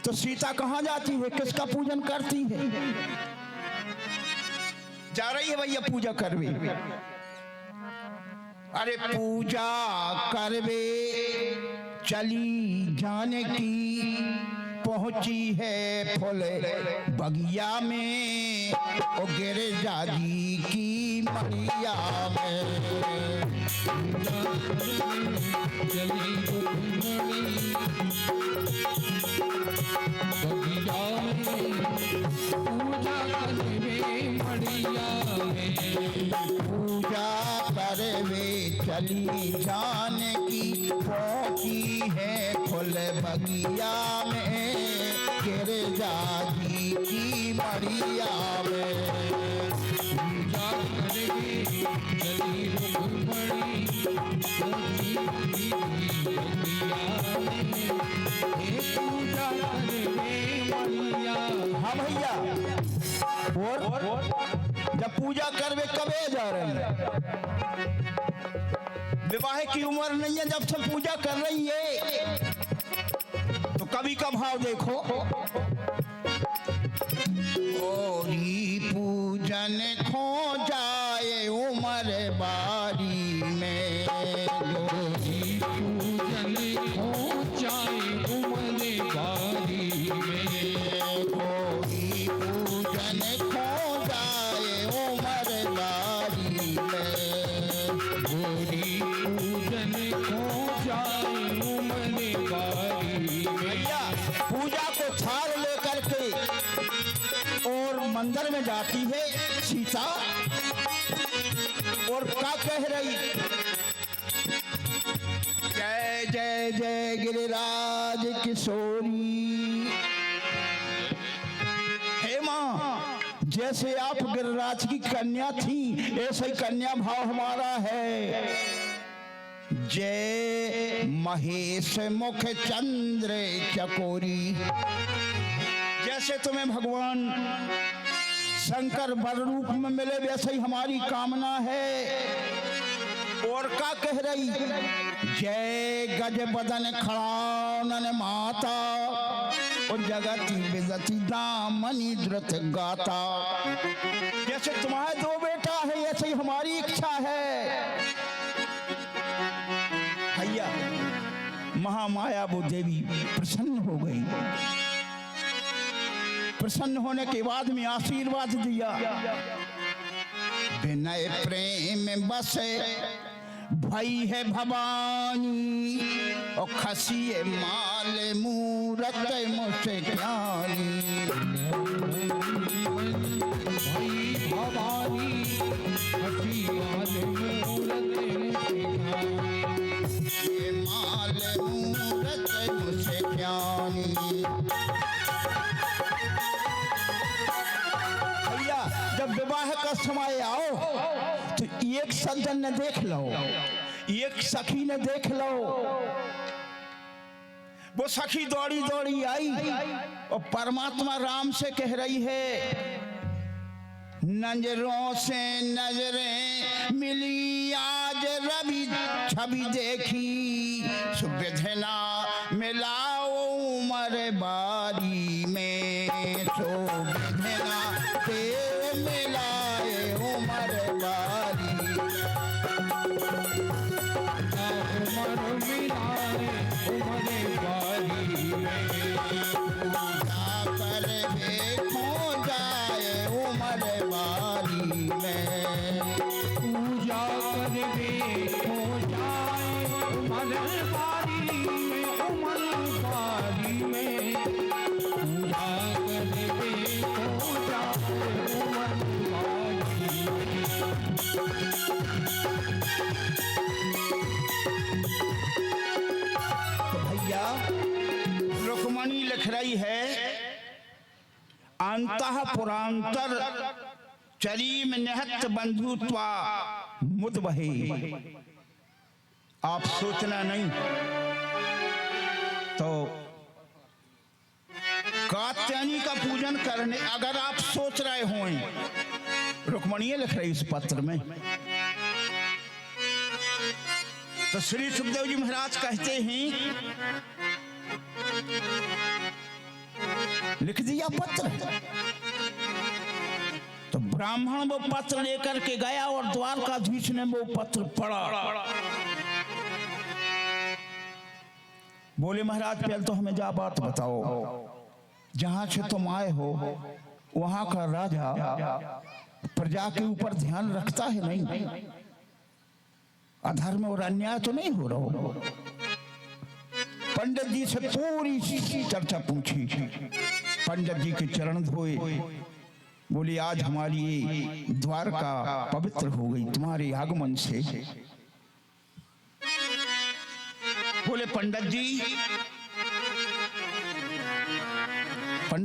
तो सीता कहाँ जाती है, किसका पूजन करती है? जा रही है भैया पूजा करवे। अरे पूजा करवे चली जाने की, पहुंची है फूल बगिया में, ओ गिरजा जी की मड़िया में। चली बगिया में, पूजा करवे मड़िया में। पूजा करवे चली जाने की, पहुंची है फूल बगिया में, गिरजा जी की मड़िया में। पूजा करवे चली रुक्मणी, पूजा करवे मड़िया। हाँ भैया, और जब पूजा करवे कबे जा रही है? विवाह की उम्र नहीं है, जब से पूजा कर रही है। तो कवि का भाव देखो, ओरी पूजन खो जाए उम्र बारी में, गोरी पूजन हो जाए उम्र बारी में। गोरी पूजन खो जाए उम्र बारी में। गोरी पूजन हो जाए उम्र बारी में। भैया पूजा को थाल लेकर के और मंदिर में जाती है सीता, और क्या कह रही? जय जय जय गिरिराज किशोरी। हे माँ, जैसे आप गिरिराज की कन्या थी, ऐसे ही कन्या भाव हमारा है। जय महेश मुख चंद्र चकोरी। जैसे तुम्हें भगवान शंकर वर रूप में मिले, वैसे ही हमारी कामना है। और क्या कह रही? जय गज बदन खड़ानन माता, और जगति विजति दामनी द्रुत गाता। जैसे तुम्हारे दो बेटा है, ऐसे ही हमारी इच्छा है। भैया महामाया वो देवी प्रसन्न हो गई। प्रसन्न होने के बाद में आशीर्वाद दिया। विनय प्रेम बसे भई है भवानी, और खसिए माल मूरत मुझसे ज्ञानी। भई भवानी, खसी माल मूरत मुझसे ज्ञानी। ये माल मूरत मुझसे ज्ञानी। जब विवाह का समय आओ तो एक सज्जन ने देख लो, एक सखी ने देख लो। वो सखी दौड़ी दौड़ी आई और परमात्मा राम से कह रही है, नजरों से नजरें मिली आज रवि छवि देखी, सुविधना मिलाओ उमर बारी में। सुविधना ते मिलाए उमर बारी, उमर मिलाए उमर बारी में। पूजा कर देखो जाए उमर बारी में। पूजा कर देखो जाए उमर बारी में, उमर बारी में। पूजा कर देखो जाए उमर बारी में। तो भैया रुक्मणी लिख रही है, अंतः पुरांतर चरीम निहत बंधुत्वा मुद बहे। आप सोचना नहीं तो कात्यायनी का पूजन करने अगर आप सोच रहे हो, रुक्मणी लिख रही इस पत्र में, तो श्री सुखदेव जी महाराज कहते हैं लिख दिया पत्र। तो ब्राह्मण वो पत्र लेकर के गया और द्वारकाधीश ने वो पत्र पढ़ा। बोले महाराज पहले तो हमें जा बात बताओ, जहां से तुम आए हो वहां का राजा प्रजा के ऊपर ध्यान रखता है नहीं? अधर्म और अन्याय तो नहीं हो रहा हो? पंडित जी से पूरी चर्चा पूछी। पंडित जी के चरण धोए। बोली आज हमारी ये द्वारका पवित्र हो गई तुम्हारे आगमन से। बोले पंडित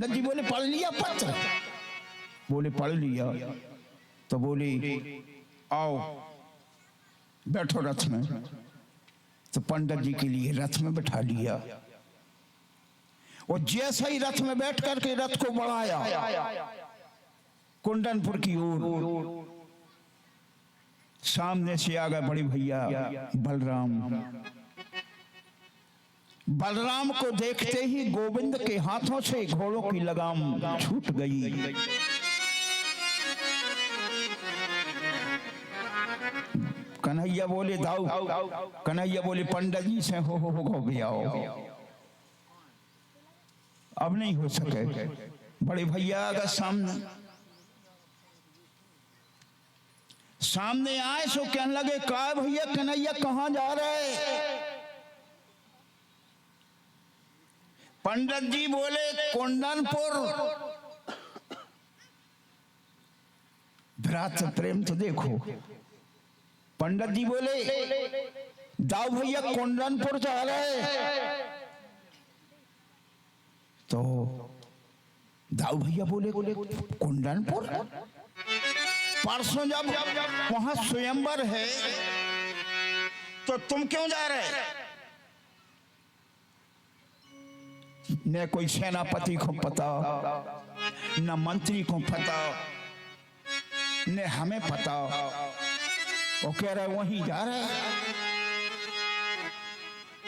जी बोले पढ़ लिया पत्र? बोले पढ़ लिया। तो बोले आओ बैठो रथ में। तो पंडित जी के लिए रथ में बैठा लिया और जैसे ही रथ में बैठ करके रथ को बढ़ाया कुंडनपुर की ओर, सामने से आ गए बड़े भैया बलराम। बलराम को देखते ही गोविंद के हाथों से घोड़ों की लगाम छूट गई। कन्हैया बोले दाऊ, कन्हैया बोले पंडित जी से हो गया हो, अब नहीं हो सके। बड़े भैया आगे सामने आए सो कहने लगे का भैया कन्हैया कहां जा रहे? पंडित जी बोले कुंडनपुर। भ्रातृ प्रेम तो देखो। पंडित जी बोले दाऊ भैया कुंडनपुर जा रहे। तो दाऊ भैया बोले कुंडनपुर? परसों जब वहां स्वयंवर है तो तुम क्यों जा रहे? न कोई सेनापति को पता, न मंत्री को पता, न हमें पता। वो कह रहे वहीं जा रहे।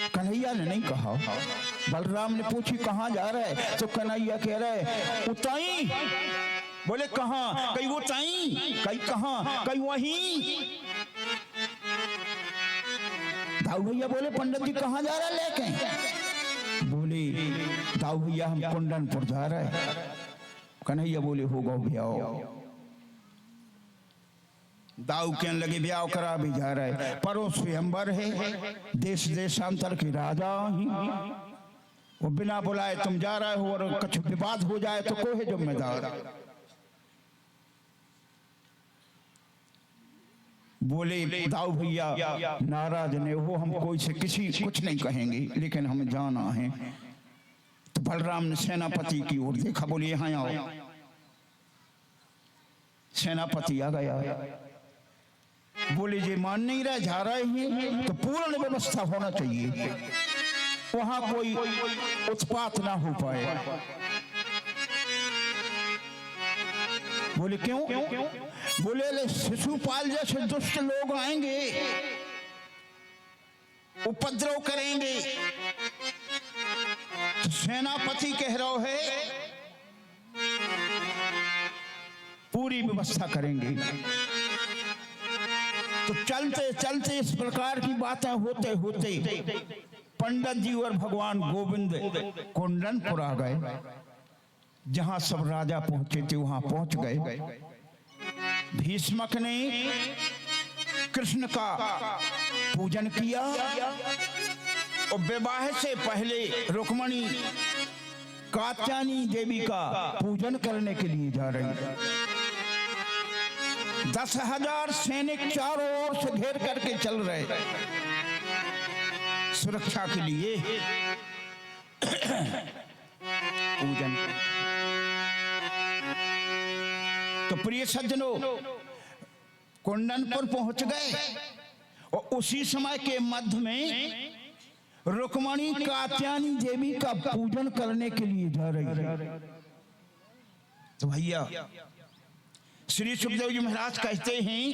कन्हैया ने नहीं कहा। बलराम ने पूछी कहां जा रहे? तो कन्हैया कह रहे उताई। बोले कहां? कहीं वो ताई, कहीं कहां? कहीं वहीं। दाऊ भैया बोले पंडित जी कहां जा रहे लेके? बोले दाऊ भैया हम कुंडनपुर जा रहे। कन्हैया बोले हो गो ब्याह। दाऊ कहने लगे ब्याह करा भी जा रहे, परो स्वयंवर है, देश देशांतर के राजा ही, वो बिना बुलाए तुम जा रहे हो और कुछ विवाद हो जाए तो कोई है जिम्मेदार? बोले दाऊ भैया नाराज ने हो, हम कोई से किसी कुछ नहीं कहेंगे, लेकिन हमें जाना है। तो बलराम ने सेनापति की ओर देखा। बोले यहाँ आओ। सेनापति आ गया। बोले जी मान नहीं रहे, जा रहे हैं तो पूर्ण व्यवस्था होना चाहिए, वहां कोई उत्पात ना हो पाए। बोले क्यों? बोले शिशुपाल जैसे दुष्ट लोग आएंगे, उपद्रव करेंगे। तो सेनापति कह रहा है पूरी व्यवस्था करेंगे। तो चलते चलते इस प्रकार की बातें होते होते पंडित जी और भगवान गोविंद कुंडनपुर आ गए। जहां सब राजा पहुंचे थे वहां पहुंच गए। भीष्मक ने कृष्ण का पूजन किया और विवाह से पहले रुक्मणी कात्यायनी देवी का पूजन करने के लिए जा रही। 10,000 सैनिक चारों ओर से घेर करके चल रहे सुरक्षा के लिए पूजन। तो प्रिय सज्जनों कुंडनपुर पहुंच गए और उसी समय के मध्य में रुक्मणी कात्यायनी देवी का पूजन करने के लिए जा रही है। तो भैया श्री सुखदेव जी महाराज कहते हैं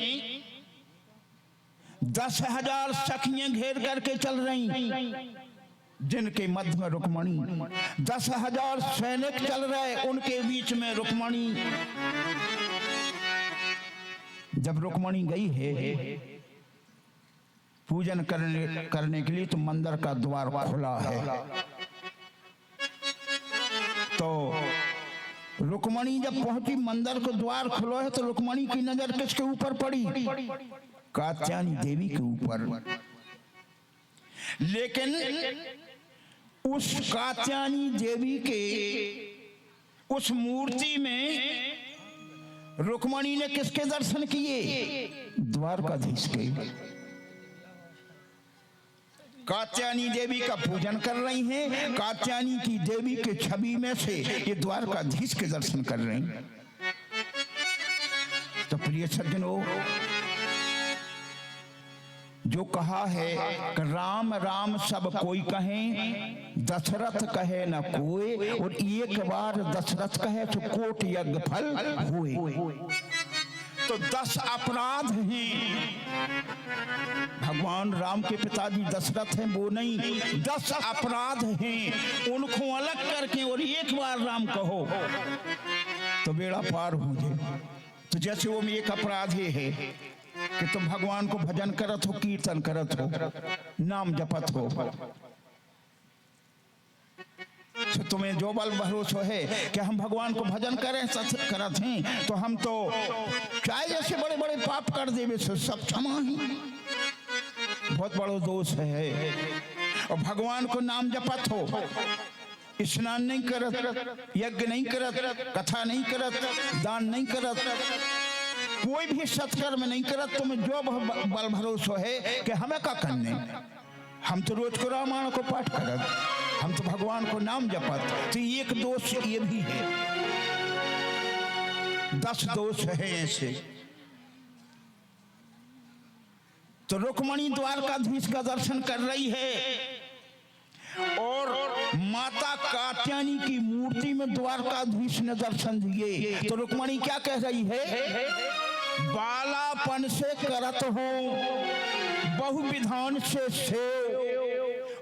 10,000 सखियां घेर करके चल रही। जिनके मध्य में रुक्मणी, 10,000 सैनिक चल रहे, उनके बीच में रुक्मणी। जब रुक्मणी गई है पूजन करने के लिए, तो मंदिर का द्वार खुला है। तो रुक्मणी जब पहुंची, मंदिर का द्वार खुला है, तो रुक्मणी की नजर किसके ऊपर पड़ी? कात्यायनी देवी के ऊपर। लेकिन उस कात्यायनी देवी के उस मूर्ति में रुक्मणी ने किसके दर्शन किए? द्वारकाधीश के। कात्यायनी देवी का पूजन कर रही हैं, कात्यायनी की देवी के छवि में से ये द्वारकाधीश के दर्शन कर रही हैं। तो प्रिय सज्जनों, जो कहा है कि राम राम सब कोई कहें, दशरथ कहे न कोई, और एक बार दशरथ कहे तो कोट यज्ञ फल हुए। तो 10 अपराध हैं। भगवान राम के पिताजी दशरथ हैं, वो नहीं, 10 अपराध हैं। उनको अलग करके और एक बार राम कहो तो बेड़ा पार हो जाए। तो जैसे वो में एक अपराध है कि तुम भगवान को भजन करत हो, कीर्तन करत हो, नाम जपत हो, तो तुम्हें जो बल भरोसा है कि हम भगवान को भजन करें करत हैं, तो हम तो चाहे जैसे बड़े बड़े पाप कर देवे सब क्षमा ही, बहुत बड़ा दोष है। और भगवान को नाम जपत हो, स्नान नहीं करत, यज्ञ नहीं करत, कथा नहीं करत, दान नहीं करत, कोई भी सत्कर्म नहीं करत, तुम्हें जो बल भरोसा है कि हमें का करने, हम तो रोज को रामायण को पाठ करत, हम तो भगवान को नाम जपत। तो एक दोष ये भी है, 10 दोष है ऐसे। तो रुक्मणी द्वारकाधीश का दर्शन कर रही है और माता कात्यायनी की मूर्ति में द्वारकाधीश ने दर्शन दिए। तो रुक्मणी क्या कह रही है? बालापन से करत हो, बहु विधान से सेव,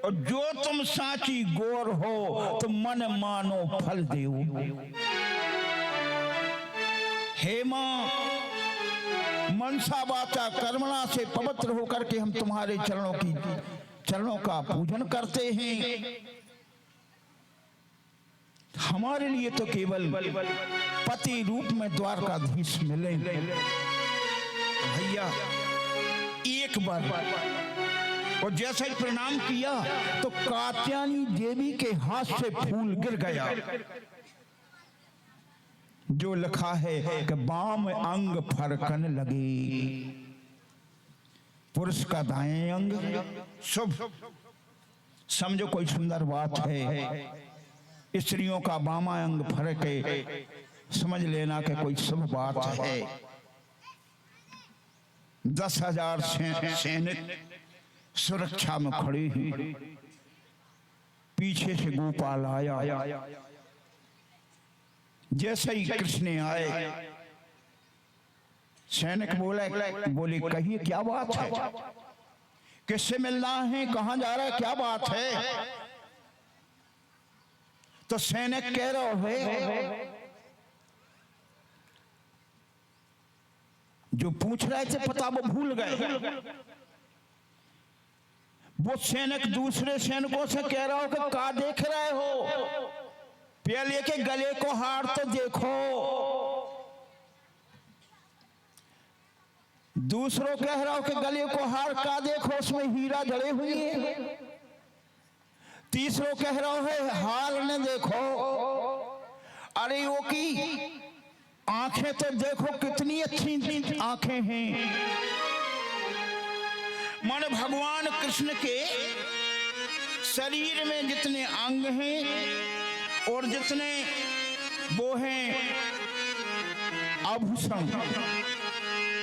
और जो तुम साची गोर हो, तो मन मानो फल देव। हे मां, मनसा वाचा कर्मणा से पवित्र होकर के हम तुम्हारे चरणों का पूजन करते हैं। हमारे लिए तो केवल पति रूप में द्वारकाधीश मिले भैया एक बार। और जैसे ही प्रणाम किया तो कात्यायनी देवी के हाथ से फूल गिर गया, जो लिखा है कि बाम अंग फरकन लगे। पुरुष का दाएं अंग शुभ, समझो कोई सुंदर बात है। स्त्रियों का बामा अंग फरके, समझ लेना कि कोई शुभ बात है। 10,000 सैनिक सुरक्षा में खड़े हैं, पीछे से गोपाल आया। जैसे ही कृष्ण आए, सैनिक बोले कहिए क्या बात है, किससे मिलना है, कहां जा रहा है, क्या बात है? तो सैनिक कह रहा है, जो पूछ रहे थे पता वो भूल गए। वो सैनिक दूसरे सैनिकों से कह रहा हो कि क्या देख रहे हो, पहले के गले को हार तो देखो। दूसरों कह रहा हो कि गले को हार का देखो, उसमें हीरा जड़े हुए हैं। तीसरों कह रहा है हार ने देखो, अरे वो की आंखें तो देखो कितनी अच्छी आंखें हैं। माने भगवान कृष्ण के शरीर में जितने अंग हैं और जितने वो हैं आभूषण,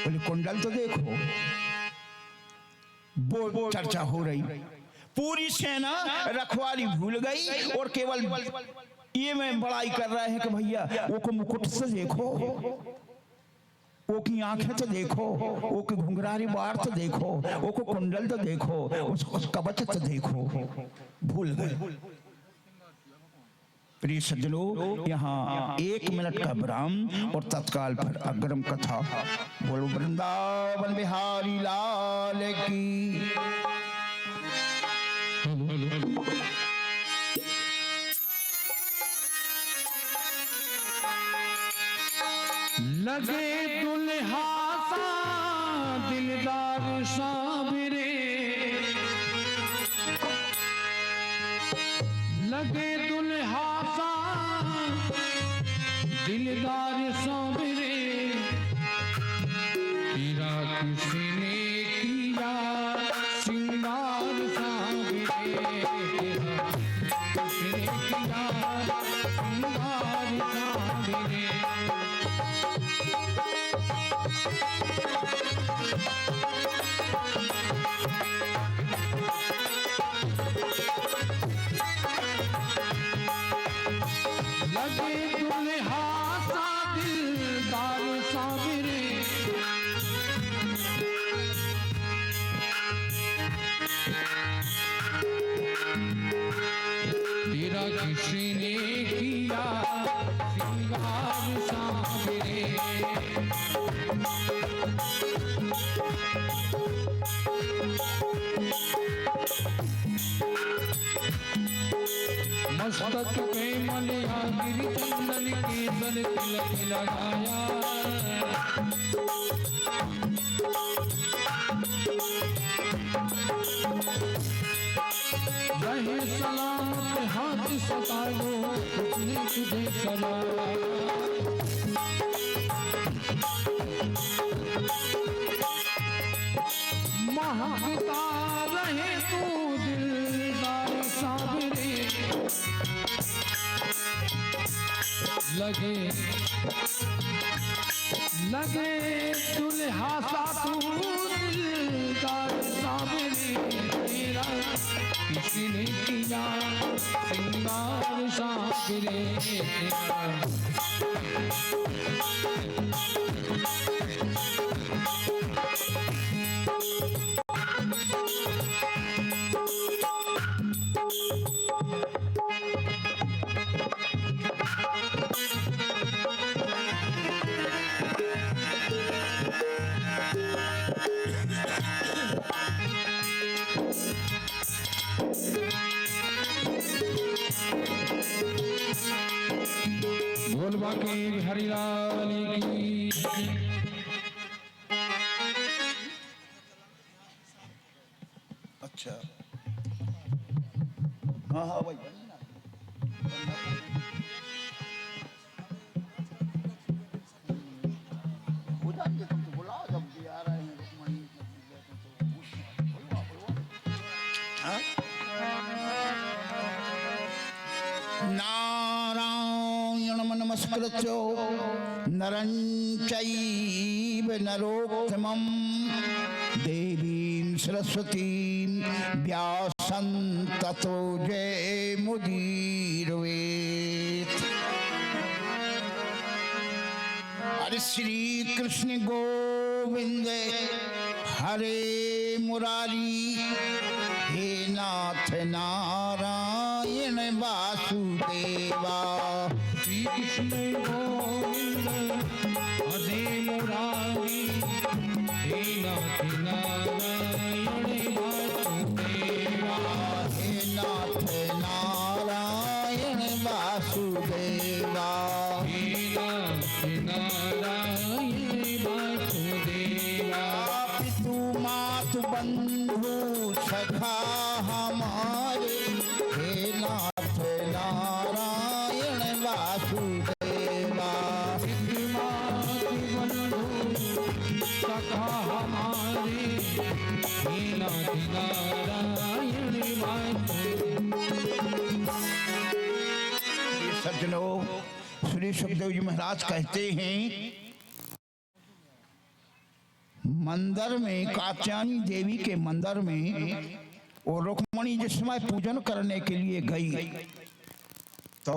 बोले कुंडल तो देखो, वो चर्चा हो रही। पूरी सेना रखवाली भूल गई और केवल ये में बड़ाई कर रहे हैं कि भैया वो को मुकुट से देखो। वो की आंखें तो देखो, वो की घुंघरारी बार तो देखो, वो को कुंडल तो देखो, उस कवच तो देखो, भूल गए। प्रिय सज्जनों, यहाँ 1 मिनट का विराम और तत्काल पर अग्रम कथा। बोलो वृंदावन बिहारी लाल की। लगे दुल्हा सा दिलदार साबरे, लगे दुल्हा सा दिलदार साबरे, तेरा किसी ने किया श्रृंगार साबरे, तेरा किसी ने किया श्रृंगार साबरे। लगे दुल्हा सा दिलदार साबरे, तेरा किसी ने किया श्रृंगार साबरे। मस्तक पे मलिया गिरी चंदन केसर तिलक लगाया, रहे सलामत हाथ सतायो उसने तुझे सलाया। महकता रहे तू दिलदार साबरे, लगे लगे दुल्हा सा तू दिलदार साबरे, तेरा किसी ने किया श्रृंगार साबरे। बोलबा के हरिलाल की। अच्छा, हाँ हाँ भाई, बुलाइए, तुम तो बुलाओ जब भी आ रहे हैं रुक्मणी। हाँ? नारायण नमस्कृत्य नरं चैव नरोत्तमं देवीं सरस्वतीं व्यासं ततो जयमुदीरयेत्। हरे श्री कृष्ण गोविंद हरे मुरारी, हे नाथ नारायण वासुदेवा। श्री कृष्ण गोविंद हरे मुरारी, हे नाथ नारायण वासुदेवा। हे नाथ नारायण वासुदेवा। हे नाथ नारायण वासुदेवा। पितु मातु बंधु सखा हमारे, हे नाथ नारायण वासुदेवा। पितु मातु बंधु सखा हमारे, हे नाथ नारायण वासुदेवा। सज्जनों, श्री सुखदेव जी महाराज कहते हैं, मंदिर में, कात्यायनी देवी के मंदिर में, और रुक्मणी जिस समय पूजन करने के लिए गई तो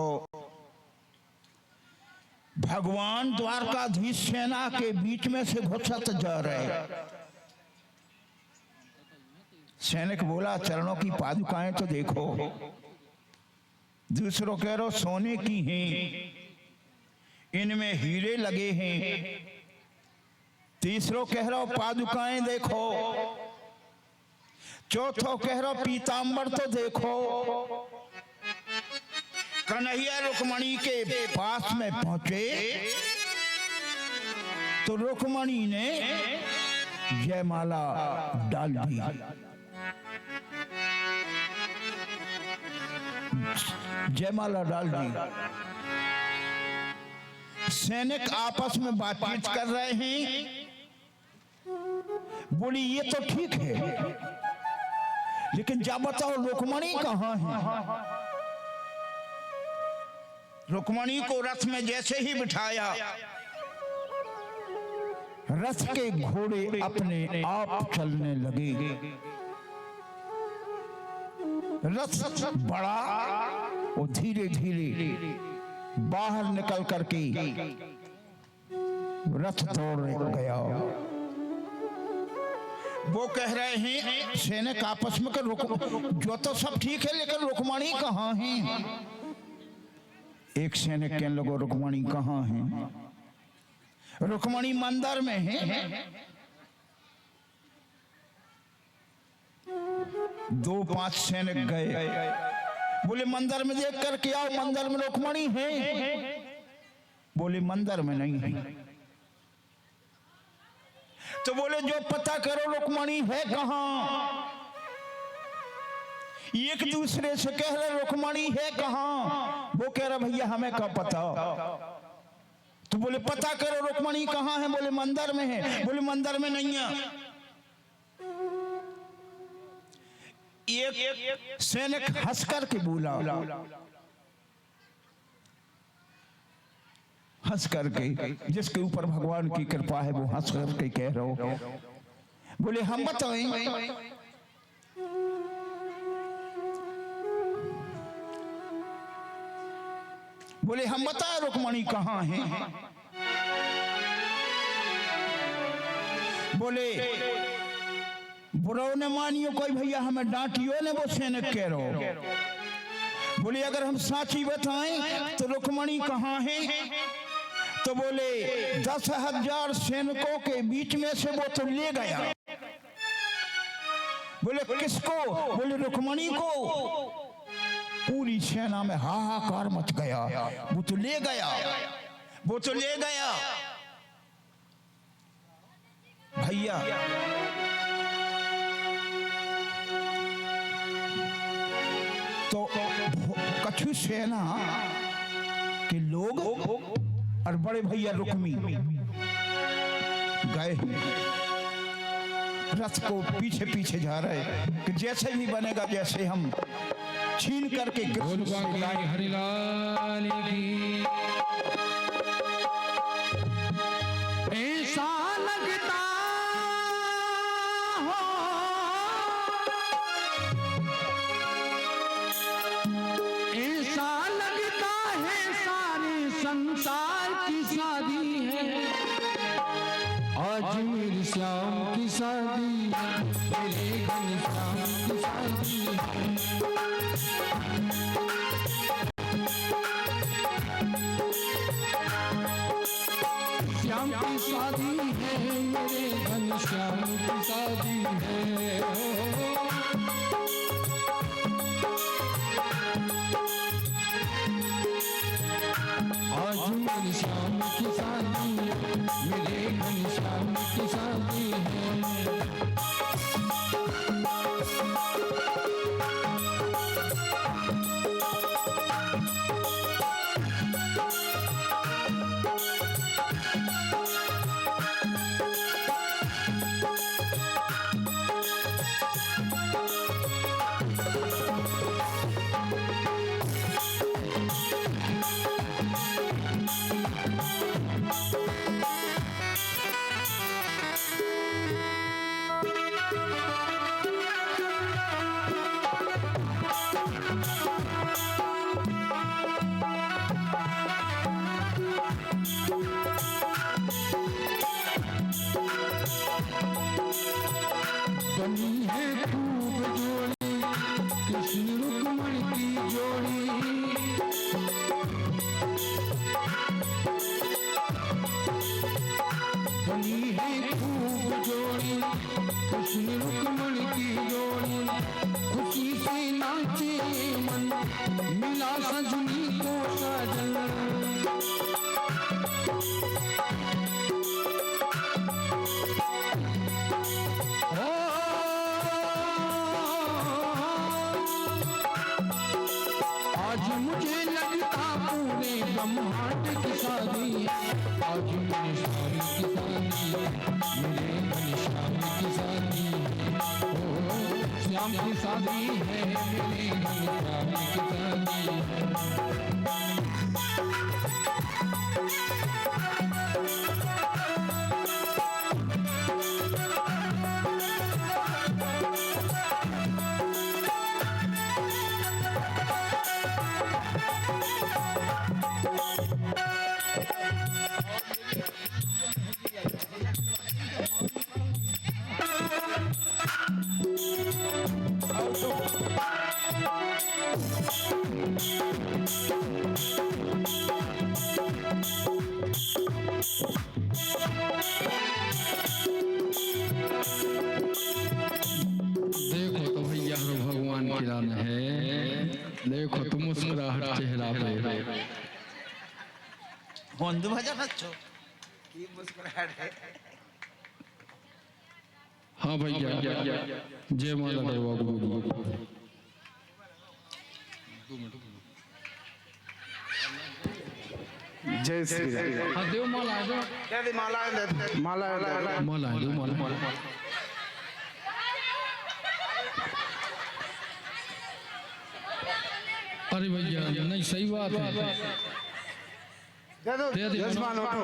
भगवान द्वारकाधीश सेना के बीच में से घुसत जा रहे। सैनिक बोला चरणों की पादुकाएं तो देखो। दूसरों कह रहे सोने की हैं, इनमें हीरे लगे हैं। तीसरों कह रहा पादुकाएं देखो। चौथों कह रहा पीतांबर तो देखो। कन्हैया रुक्मणी के पास में पहुंचे तो रुक्मणी ने जयमाला डाल दी। जयमाला डाल दी। सैनिक आपस में बातचीत कर रहे हैं। बोली ये तो ठीक है, लेकिन जा बताओ रुक्मणी कहाँ है? रुक्मणी को रथ में जैसे ही बिठाया, रथ के घोड़े अपने आप चलने लगे। रथ बड़ा और धीरे धीरे बाहर निकल करके रथ दौड़ गया। वो कह रहे हैं सैनिक आपस में कर जो तो सब ठीक है, लेकिन रुक्मणी कहाँ है? एक सैनिक कहने लगा रुक्मणी कहाँ है? रुक्मणी मंदिर में है। 2-5 सैनिक गए, बोले मंदिर में देख कर के आओ, मंदिर में रुक्मणी है? बोले मंदिर में नहीं है। तो बोले जो पता करो रुक्मणी है कहाँ? एक दूसरे से कह रहे रुक्मणी है कहाँ? वो कह रहा भैया हमें क्या पता। तो बोले पता करो रुक्मणी कहाँ है? बोले मंदिर में है। बोले मंदिर में नहीं है। एक सैनिक हंस करके बोला, हंस करके, जिसके ऊपर भगवान की कृपा है वो हंस करके कह रहे हो। बोले हम बताएं। बोले हम बताए रुक्मणी कहाँ है? बोले बुरा ने मानियो कोई भैया, हमें डांटियो ने, वो सैनिक कह रहो। बोले अगर हम साची बताएं तो रुक्मणी कहाँ है? तो बोले 10,000 सैनिकों के बीच में से वो तो ले गया। बोले किसको? बोले रुक्मणी को। पूरी सेना में हाहाकार मच गया। वो तो ले गया, वो तो ले गया। भैया तो कछु सेना के लोग और बड़े भैया रुक्मी गए, रथ को पीछे पीछे जा रहे कि जैसे भी बनेगा, जैसे हम छीन करके हरिलाल की। ऐसा लगता हो ऐसा लगता है सारे संसार की शादी है। आज मेरे श्याम की शादी है, मेरे घनश्याम की शादी है। श्याम की शादी है, मेरे घनश्याम की शादी है। आज मेरे श्याम की शादी है, मेरे घनश्याम की शादी है। ब्रह्मांड की शादी, आज मेरे स्वामी की शादी, मेरे घनश्याम की शादी, ओ श्याम की शादी है, मेरे घनश्याम की शादी है। देखो तो मुस्कुराहट चेहरा पे। बंधु भजन अच्छो की मुस्कुराहट है। हाँ भैया जय माला दरबार जय श्री राम। हाँ देव माला दो माला माला दो माला। अरे भैया नहीं सही बात है। दे दो यजमान उठो।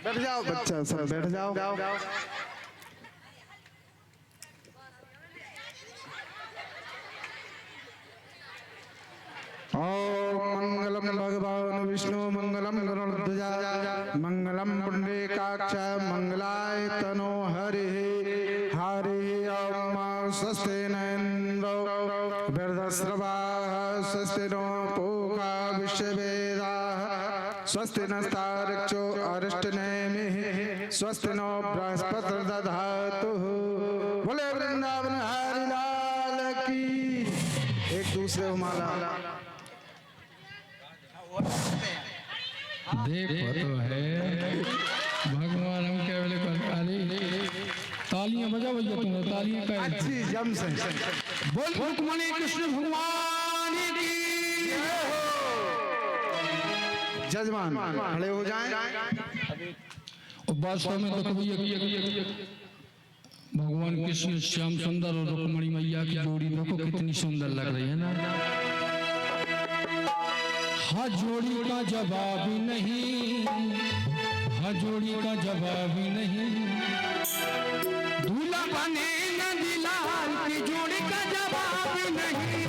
बैठ जाओ बच्चा सब बैठ जाओ। ओम मंगलम भगवान विष्णु मंगलम गरुड़ध्वजा मंगलम पुंडरीकाक्ष मंगलाय तनो हरि हरि ओम स्वस्ति न इंद्रो वृद्धश्रवाः स्वस्ति नो पूषा विश्ववेदाः स्वस्ति नस्तार्क्ष्यो अरिष्टनेमिः स्वस्ति नो बृहस्पतिर्दधातु दधातु। बोले वृंदावन हरि लाल की। एक दूसरे को माला। देखो तो है भगवान हम क्या बोले तालियां बजाओ भैया तुम तालियां का अच्छी जम से बोल रुक्मणी कृष्ण भगवान की जजमान खड़े हो जाएं। और वास्तव में देखो भैया भगवान कृष्ण श्याम सुंदर और रुक्मणी मैया की जोड़ी देखो कितनी सुंदर लग रही है ना। हाँ जोड़ी का जवाब ही नहीं, हाँ जोड़ी का जवाब ही नहीं। दूल्हा बने न दिलाल की जोड़ी का जवाब ही नहीं।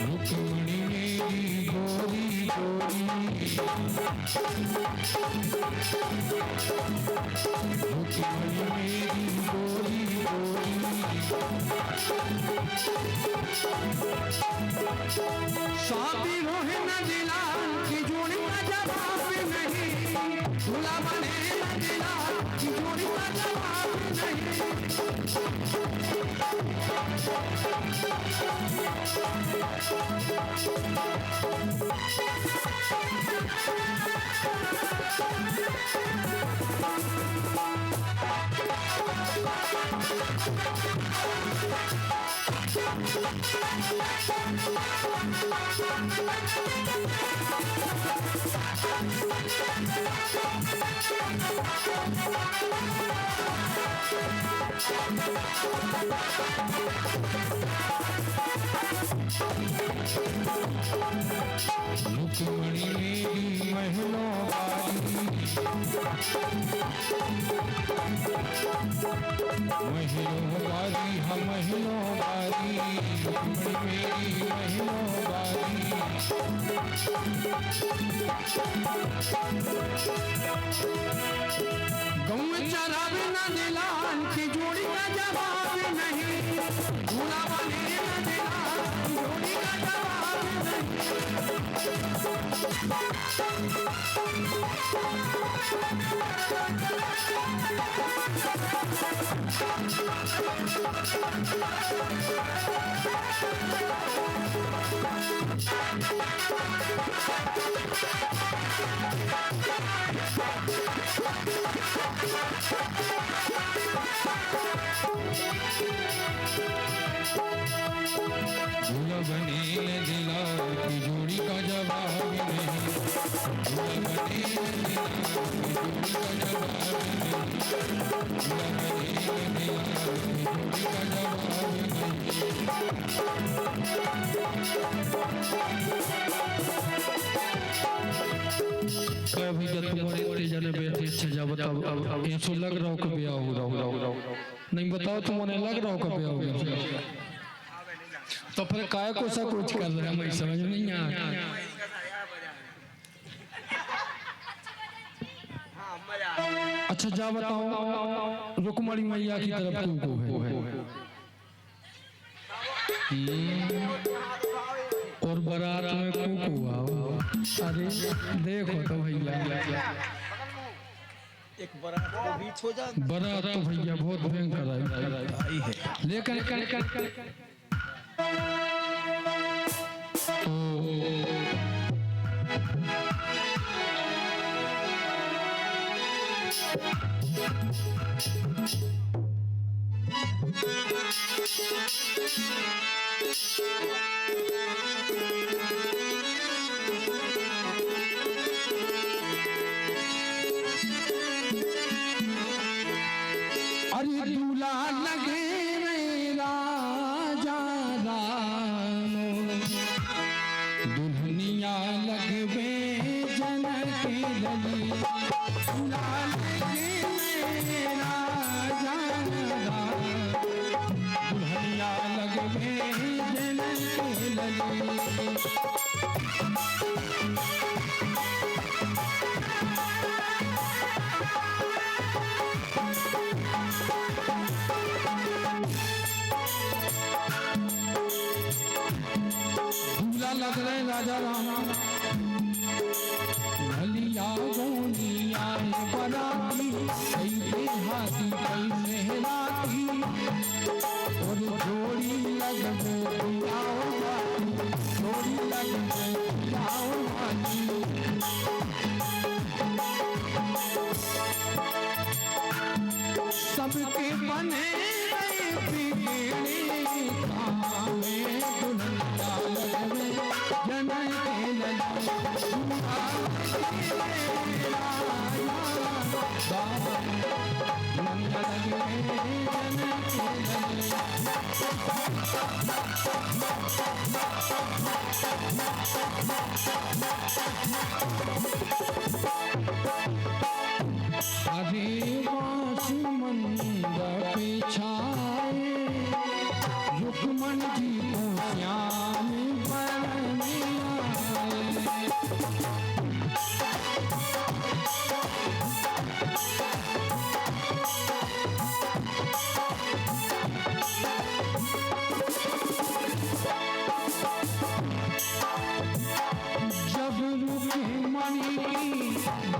रुक्मिणी मेरी गोरी गोरी, रुक्मिणी मेरी गोरी गोरी, शादी रोहे न दिलाल की जोड़ी का जवाब नहीं। दूल्हा बने न दिलाल की जोड़ी का जवाब नहीं। रुक्मिणी मेरी महलों वाली, महलों वाली हम महलों वाली, रुक्मिणी मेरी महलों वाली। गौ चरावे न नंदलाल की जोड़ी का जवाब नहीं, भूला वाली नंदलाल की जोड़ी का जवाब नहीं। भूला बने नंदलाल की जोड़ी का जवाब नहीं, भूला बने नंदलाल की जोड़ी का जवाब नहीं, भूला बने नंदलाल की जोड़ी का जवाब नहीं। कभी जब तुम्हारे इतने जने बैठे अच्छा जा बताओ, अब ऐसा लग रहा हो कभी आओ नहीं, बताओ तुम्हारे लग रहा हो कभी आओगे, तो फिर काय को सा कुछ कर रहे हैं, मैं समझ नहीं आ रहा। अच्छा जा बताओ, रुकमणी मैया की तरफ को है और बारात में को आओ। अरे देखो तो भैया, एक बारात के बीच हो जा, बारात तो भैया बहुत भयंकर है, लेकिन अरे दूल्हा लगे मेरा राजा राम, दुल्हनिया लगवे जनक लली, दूल्हा लगे मेरा राजा राम, दुल्हनिया लगवे जनक लली। लग रहे राजा राम, भलिया गोनिया बराती, कई देहाती कई मेहराती, और जोड़ी लग गई आओ बाती, जोड़ी लग गई आओ बाती। सबके बने बिगड़े कामे, दुल्हनिया लगवे जनक हरे बास मंद पे छाए, रुक्मण जी को श्याम बरन आए। जब रुक्मणी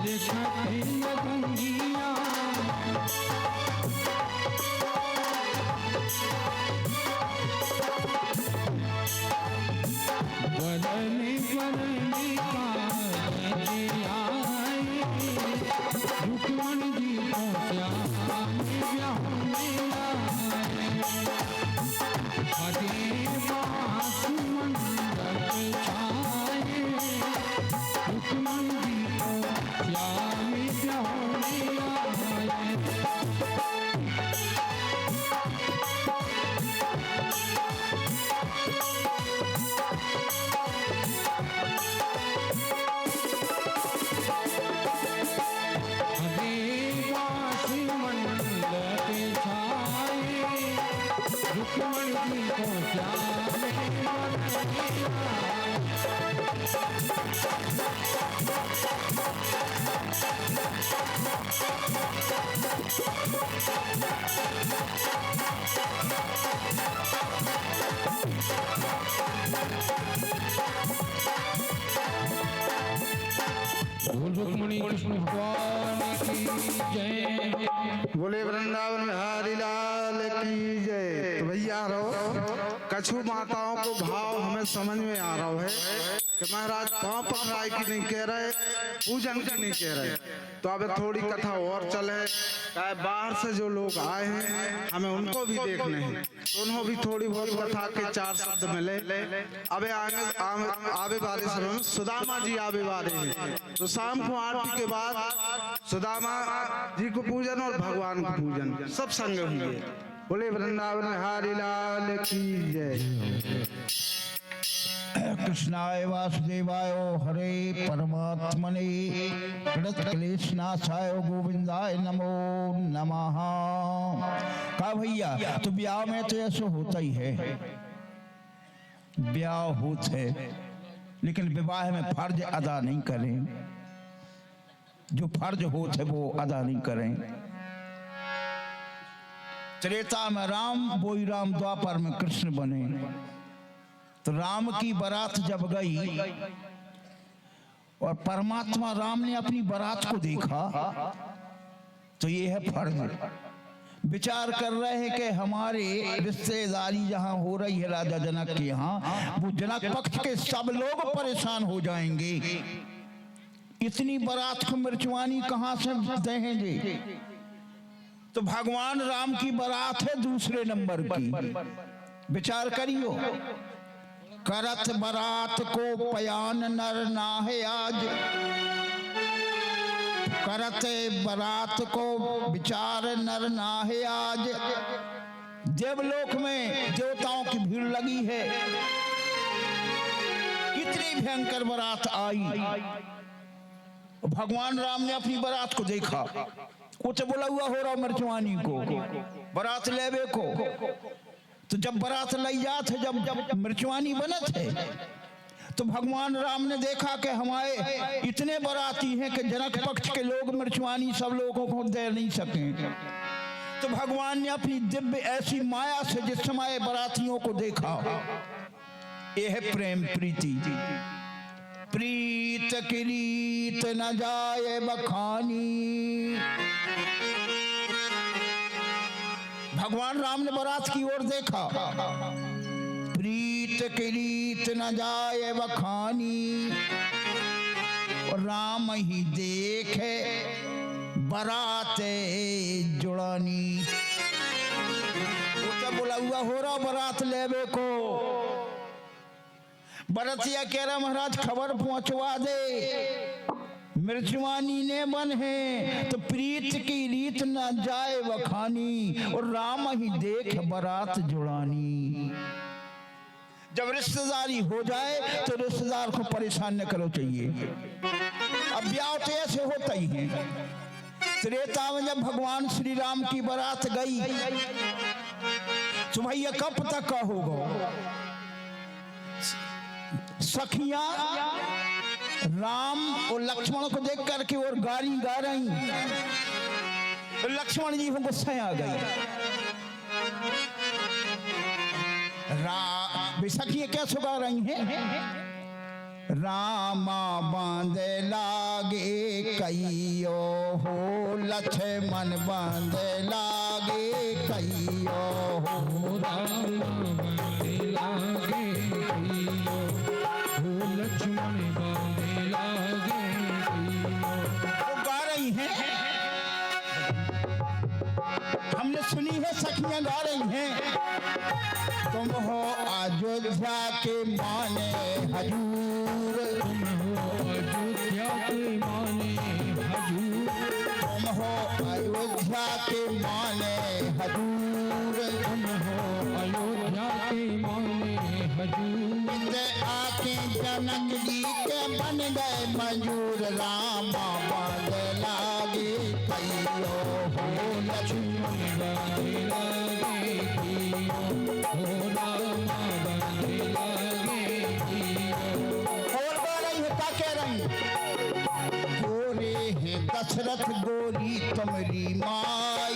देखते लगंगिया, बरने बरने पाते आए, रुक्मणी जी को श्याम ब्याहने आए। हरे बास मंडप छाए, रुक्मणी जी को श्याम ब्याहने आए। बोल रुक्मिणी कृष्ण भगवान की जय। बोले वृंदावन बिहारी लाल की जय। तो भैया रहो कछु माताओं को भाव हमें समझ में आ रहा है कि महाराज पाँव पकड़ाई की नहीं कह रहे, पूजन की नहीं कह रहे। तो अब थोड़ी कथा और चले, चाहे बाहर से जो लोग आए हैं हमें उनको भी देखने हैं, तो उन्हों भी थोड़ी बहुत कथा के चार शब्द मिले। अबे आवे वाले समय में सुदामा जी आवे वाले हैं, तो शाम को आरती के बाद सुदामा जी को पूजन और भगवान को पूजन सब संग हुए। बोले वृंदावन बिहारी लाल की जय। कृष्णाय वासुदेवाय हरे परमात्मने क्लेशनाशाय गोविंदाय नमो नमः। कहा भैया तो ब्याह में तो ऐसा होता ही है, ब्याह होता है लेकिन विवाह में फर्ज अदा नहीं करें, जो फर्ज होते वो अदा नहीं करें। त्रेता में राम बोई राम, द्वापर में कृष्ण बने। तो राम की बारात जब गई और परमात्मा राम ने अपनी बारात को देखा, तो ये है फर्ज। विचार कर रहे हैं कि हमारे रिश्तेदारी जहां हो रही है राजा जनक के यहाँ, वो जनक पक्ष के सब लोग परेशान हो जाएंगे। इतनी बारात को मिर्चवानी कहां से देंगे? तो भगवान राम की बारात है दूसरे नंबर की। विचार करियो, करत बारात को पयान नर नाहे आज, करत बारात को विचार नर नाहे आज। देवलोक में देवताओं की भीड़ लगी है, इतनी भयंकर बारात आई। भगवान राम ने अपनी बारात को देखा, कुछ बोला हुआ हो रहा मिर्चवानी को बारात लेवे को। तो जब बारात लाई जात है, जब मिर्चवानी बनत है, तो भगवान राम ने देखा कि हमारे इतने बाराती हैं कि जनक पक्ष के लोग मिर्चवानी सब लोगों को दे नहीं सके। तो भगवान ने अपनी दिव्य ऐसी माया से जिस समय बारातियों को देखा, यह है प्रेम प्रीति। प्रीत की रीत न जाए बखानी। भगवान राम ने बारात की ओर देखा, प्रीत की रीत न जाए बखानी, और राम ही देखे बाराते जुड़ानी। तो बोला हुआ हो रहा बारात लेवे को। बरतिया कह रहा महाराज खबर पहुंचवा दे, मिर्चवानी ने बन है तो प्रीत की रीत न जाए बखानी, और राम ही देख बारात जुड़ानी। जब रिश्तेदारी हो जाए तो रिश्तेदार को परेशान न करो चाहिए। अब ब्याह तो ऐसे होता ही है। त्रेता में जब भगवान श्री राम की बारात गई, तो भैया कब तक का होगा? सखियां राम और लक्ष्मण को देख करके और गाली गा रही। तो लक्ष्मण जी को गुस्सा आ गई। सखियां क्या सुगा रही हैं? रामा बांधे लागे कईयो हो, लक्ष्मण बांधे लागे कईयो हो। रामा बांधे लागे कईयो हो, लक्ष्मण बांधे लागे कईयो। वो गा रही हैं, हमने सुनी है, सखियां गा रही हैं। तुम हो अयोध्या के माने हजूर, तुम हो अयोध्या के माने हजूर, तुम हो अयोध्या के माने हजूर, तुम हो अयोध्या के माने हजूर। आके जनक जी के बन गए मंजूर। रामा बांध लागे कईयो हो, लक्ष्मण बांधे लागे कईयो हो, रामा बांधे लागे कईयो। और गा रही है, क्या कह रही? गोरे है दशरथ गोरी तुम्हारी माई,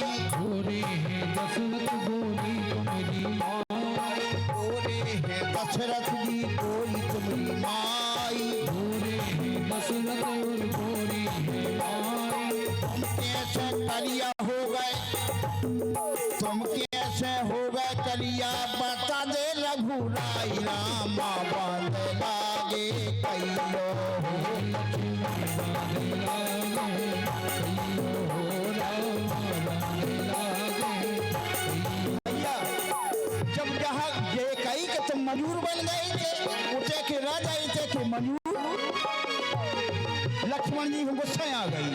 दशरथ गोरी तुम्हारी माई, गोरे हैं दशरथ जी गोरी तुम्हारी माई, गोरे हैं दशरथ और गोरी है माई। तुम कैसे कलिया हो गए, तुम कैसे हो गए कलिया, बता दे रघुराई रामा बांध लागे कहियो हो। भैया जब जहाँ ये कही कि तुम मजूर बन गए थे, उठे के राजा थे कि मजूर, लक्ष्मण जी को गुस्सा आ गई।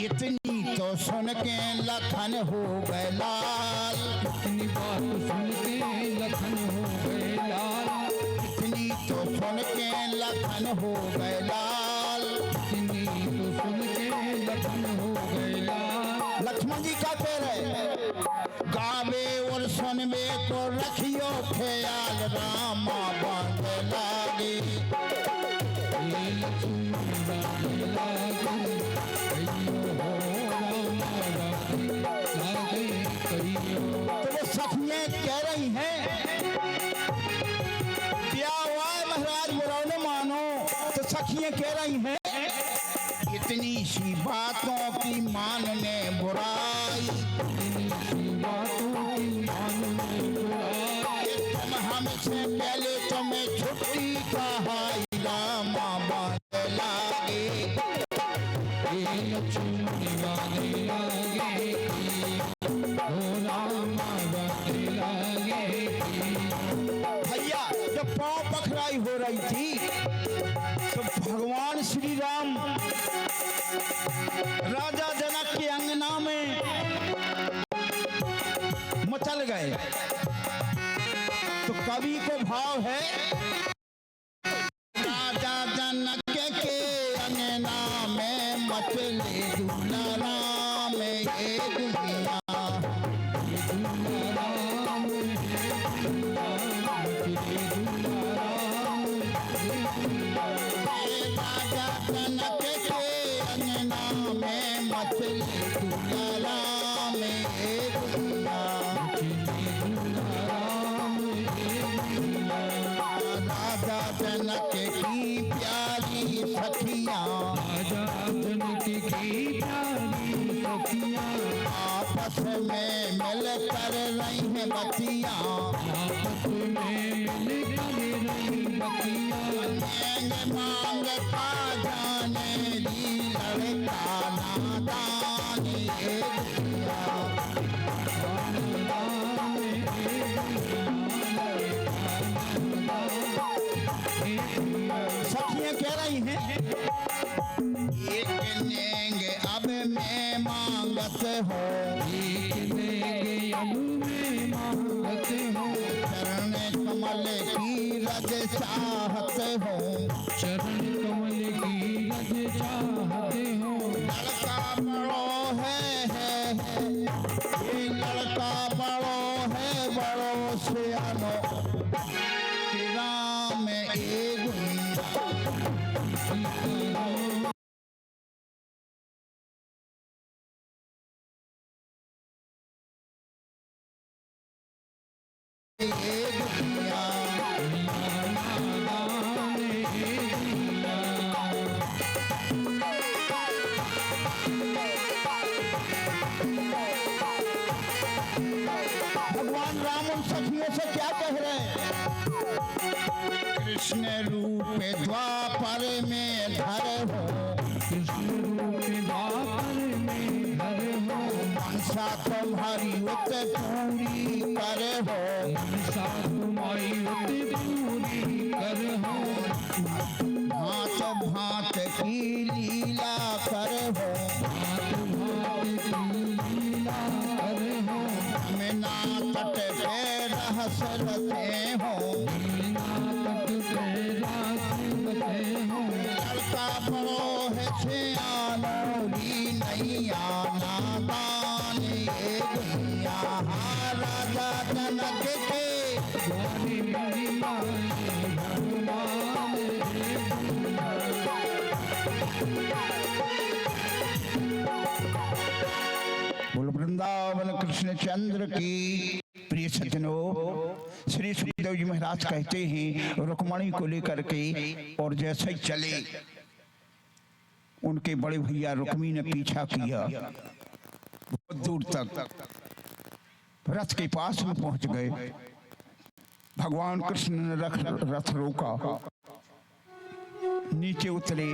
इतनी तो सुन के लखन हो गए लाल, इतनी बात सुन के लखन हो गए लाल, इतनी तो सुन के लखन हो गए लाल। इतनी तो सुन के लखन हो गए लाल। लक्ष्मण जी का कह रहे गावे और सुनवे को रखियो ख्याल रामा बांध लागे। ये लक्ष्मण बांध लागे, कहियो हो रामा बांध लागे कहियो। तो वो सखियां कह रही हैं ब्याह हुआ है महाराज बुरा न मानो, तो सखियां कह रही हैं इतनी सी बातों की मानने बुराई, बातों की मानने बुराई, तुम हमसे पहले तुम्हें छुट्टी कहाई रामा बांध लागे। ये लक्ष्मण बांध लागे, हो रामा बांध लागे। भैया जब पांव पखराई हो रही थी तो भगवान श्री राम राजा जनक के अंगना में मचल गए। तो कवि को भाव है राजा जनक के अंगना में मचले दूल्हा राम ये दुनिया। राजा जनक के अंगना में मचले दूल्हा राम ये दुनिया। राजा जनक की प्यारी सखियां, राजा जनक की प्यारी सखियां, आपस में मिल कर रही हैं बतियां। आपस में मिल कर रही बतियां। मांग मांग का जाने दी लड़का नादान ये दुनिया। सखियां कह रही हैं एक नेंग अब मैं मांगत हो, एक लेंगे अब मैं मांगत हो, चरण कमल की रज चाहत हो। चरण कमल की रज चाहते हो। लड़का बड़ो है ये लड़का बड़ो है बड़ो सियानो राम एक दुनिया। भगवान राम उन सखियों से क्या कह रहे हैं कृष्ण रूप द्वापर में धर हो, कृष्ण रूप द्वापर में धर हो, मनसा तुम्हारी उत पूरी कर हो। मनसा तुम्हारी उत पूरी कर हो। भांत भांत की लीला कर हो, भांत भांत की लीला कर हो। यमुना तट पे रहस रते हो, यमुना तट पे रास रते हो। लड़का बड़ो है सियानो री नैया नादान ये दुनिया। हाँ, राजा जनक के द्वारे मेरी माए भगवान रे बोल वृंदावन वृंदावन कृष्ण चंद्र की। प्रिय सज्जनों, श्री सुखदेव जी महाराज कहते हैं रुक्मणी को लेकर के और जैसे ही चले उनके बड़े भैया रुक्मी ने पीछा किया, बहुत दूर तक रथ के पास में पहुंच गए। भगवान कृष्ण ने रथ रोका, नीचे उतरे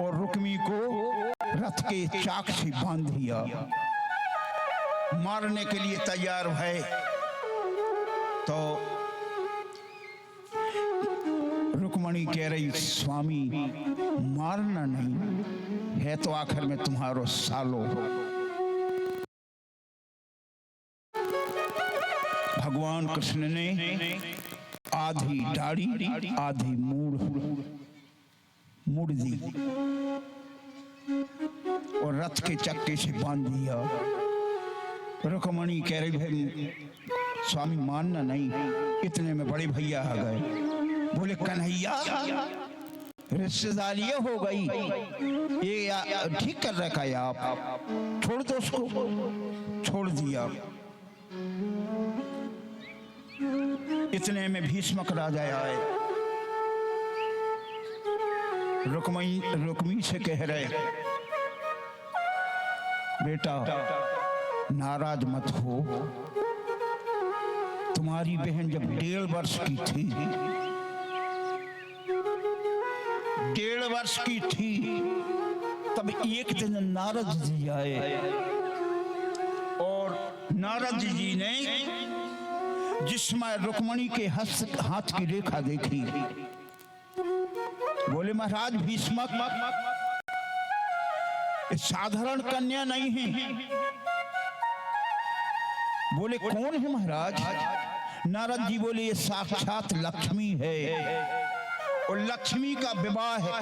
और रुक्मी को रथ के चाक से बांध दिया, मारने के लिए तैयार है। तो रुक्मणी कह रही, स्वामी मारना नहीं है तो आखिर में तुम्हारो सालो। भगवान कृष्ण ने आधी दाढ़ी आधी मुड़ दी और रथ के चक्के से बांध दिया। रुक्मणी कह रही, भाई स्वामी मानना नहीं। इतने में बड़े भैया आ गए, बोले कन्हैया रिश्तेदारी हो गई, ये ठीक कर रखा है आप, छोड़ दो उसको। छोड़ दिया। इतने में भीष्मक राजा आए, रुक्मी से कह रहे, बेटा नाराज मत हो, तुम्हारी बहन जब 1.5 वर्ष की थी, 1.5 वर्ष की थी, तब एक दिन नारद जी आए और नारद जी ने जिसमें रुक्मणी के हाथ की रेखा देखी, बोले महाराज भीष्मक साधारण कन्या नहीं है। बोले कौन है महाराज? नारद जी बोले ये साक्षात लक्ष्मी है और लक्ष्मी का विवाह है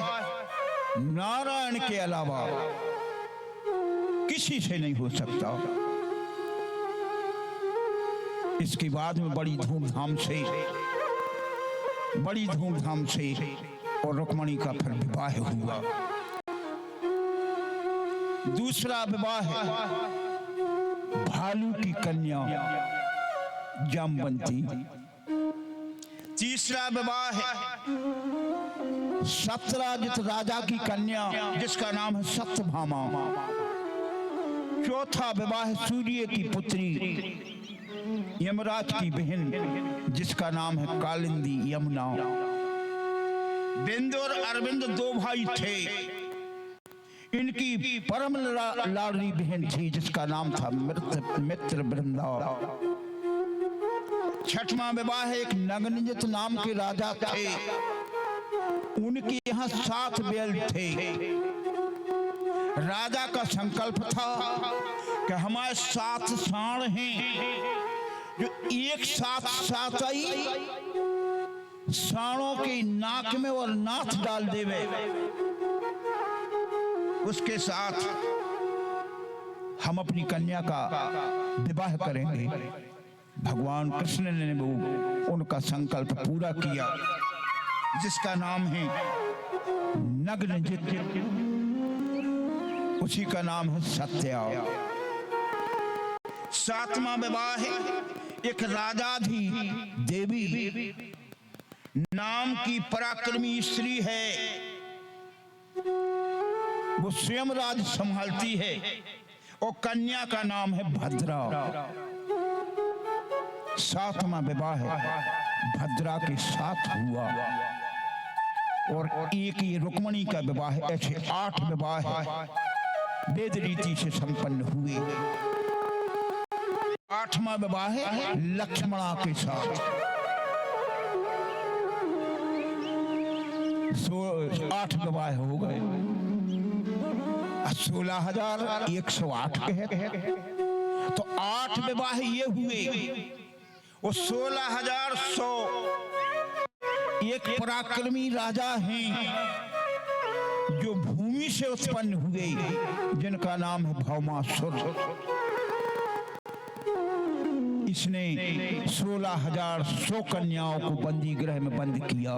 नारायण के अलावा किसी से नहीं हो सकता। इसके बाद में बड़ी धूमधाम से और रुक्मणी का फिर विवाह हुआ। दूसरा विवाह है भालू की कन्या जामवंती। तीसरा विवाह है सत्यराजित राजा की कन्या जिसका नाम है सत्यभामा। चौथा विवाह है सूर्य की पुत्री यमराज की बहन जिसका नाम है कालिंदी यमुना। बिंदु और अरविंद 2 भाई थे, इनकी परम लाडली बहन थी जिसका नाम था मित्र वृंदा। छठवां विवाह एक नगनजित नाम के राजा थे, उनके यहाँ 7 बैल थे। राजा का संकल्प था कि हमारे 7 सांड हैं जो एक साथ आई सांडों के नाक में और नाथ डाल देवे, उसके साथ हम अपनी कन्या का विवाह करेंगे। भगवान कृष्ण ने वो उनका संकल्प पूरा किया जिसका नाम है नग्नजित, उसी का नाम है सत्या। 7वां विवाह है एक राजाधी देवी नाम की पराक्रमी स्त्री है, वो स्वयं राज संभालती है और कन्या का नाम है भद्रा। 7वां विवाह है भद्रा के साथ हुआ और एक ये रुक्मणी का विवाह है। ऐसे 8 विवाह वेद रीति से संपन्न हुए। 8वां विवाह है लक्ष्मणा के साथ। 8 विवाह हो गए। 16,108 तो 8 विवाह ये हुए। वो 16,100 एक पराक्रमी राजा हैं जो भूमि से उत्पन्न हुए जिनका नाम है भौमासुर। इसने 16,100 कन्याओं को बंदी गृह में बंद किया।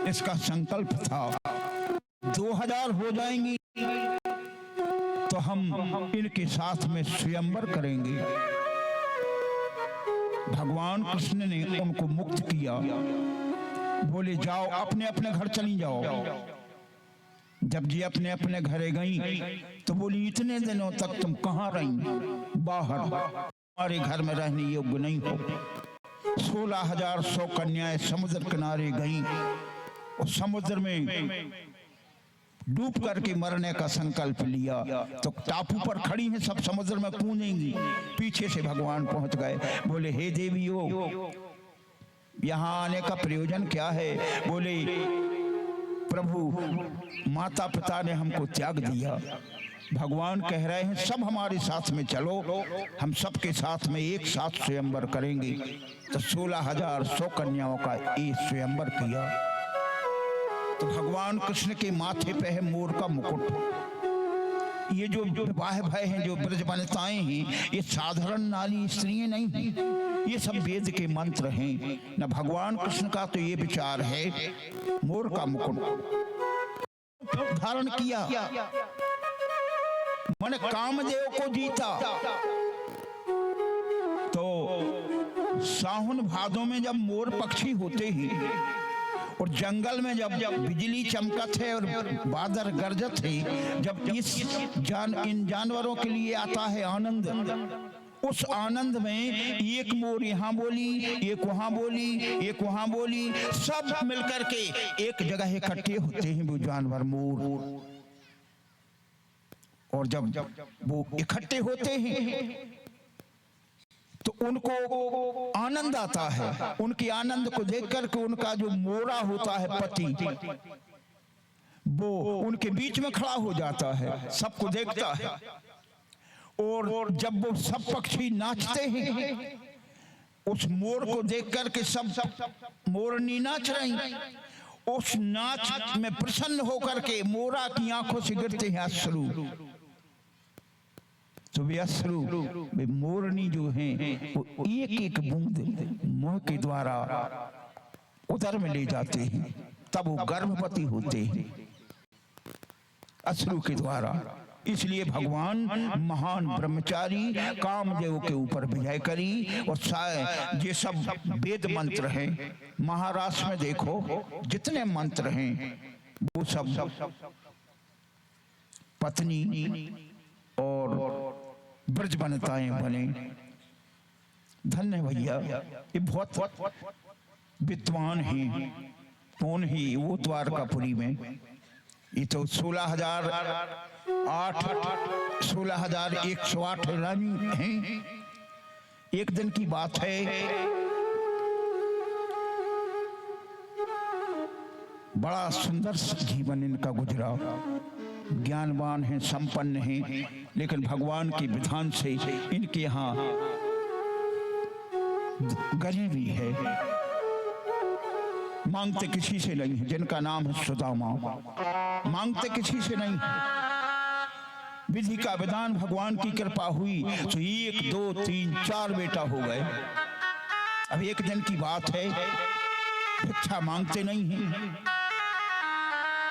इसका संकल्प था 2,000 हो जाएंगी तो हम इनके साथ में स्वयंवर करेंगे। भगवान कृष्ण ने उनको मुक्त किया, बोले जाओ अपने अपने घर चली जाओ। जब जी अपने अपने घरे गई तो बोली इतने दिनों तक तुम कहाँ रही? बाहर, हमारे घर में रहने योग्य नहीं हो। 16,100 कन्याएं समुद्र किनारे गईं और समुद्र में डूब करके मरने का संकल्प लिया। तो टापू पर खड़ी हैं, सब समुद्र में कूदेंगी। पीछे से भगवान पहुंच गए, बोले हे देवियों, यहाँ आने का प्रयोजन क्या है? बोले प्रभु माता पिता ने हमको त्याग दिया। भगवान कह रहे हैं सब हमारे साथ में चलो, हम सबके साथ में एक साथ स्वयंवर करेंगे। तो 16,100 कन्याओं का ये स्वयंवर किया। तो भगवान कृष्ण के माथे पे है मोर का मुकुट। ये जो विवाह भय हैं, जो ब्रज वनिताएं हैं, ये साधारण नारी स्त्रियां नहीं हैं, ये सब वेद के मंत्र हैं। न भगवान कृष्ण का तो ये विचार है मोर का मुकुट धारण किया, मन कामदेव को जीता। तो सावन भादों में जब मोर पक्षी होते ही और जंगल में जब बिजली चमकत है और बादल गरजत है, जब इन जानवरों के लिए आता है आनंद, उस आनंद में एक मोर यहाँ बोली, एक वहां बोली, एक वहां बोली, सब मिलकर के एक जगह इकट्ठे होते हैं वो जानवर मोर। और जब वो इकट्ठे होते हैं तो उनको आनंद आता है। उनके आनंद को देख करके उनका जो मोरा होता है पति, वो उनके बीच में खड़ा हो जाता है, सबको देखता है। और जब वो सब पक्षी नाचते हैं, उस मोर को देख करके सब मोरनी नाच रही, उस नाच में प्रसन्न होकर के मोरा की आंखों से गिरते हैं अश्रु। तो वे अश्रु वे मोरनी जो हैं वो एक एक बूंद मुंह के द्वारा उदर में ले जाते हैं, तब वो गर्भवती होते हैं अश्रु के द्वारा। इसलिए भगवान महान ब्रह्मचारी कामदेव के ऊपर विजय करी। और ये सब वेद मंत्र हैं। महाराष्ट्र में देखो जितने मंत्र हैं वो सब पत्नी और ब्रज वनिताएं बने। धन्य भैया, ये बहुत विद्वान हैं। कौन ही वो द्वारकापुरी में, ये तो 16,108 रानी हैं। एक दिन की बात है, बड़ा सुंदर जीवन इनका गुजरा। ज्ञानवान हैं, संपन्न हैं, लेकिन भगवान के विधान से इनके यहाँ गरीबी है। मांगते किसी से नहीं है, जिनका नाम है सुदामा, मांगते किसी से नहीं। विधि का विधान, भगवान की कृपा हुई तो 1, 2, 3, 4 बेटा हो गए। अब एक दिन की बात है, भिक्षा मांगते नहीं है।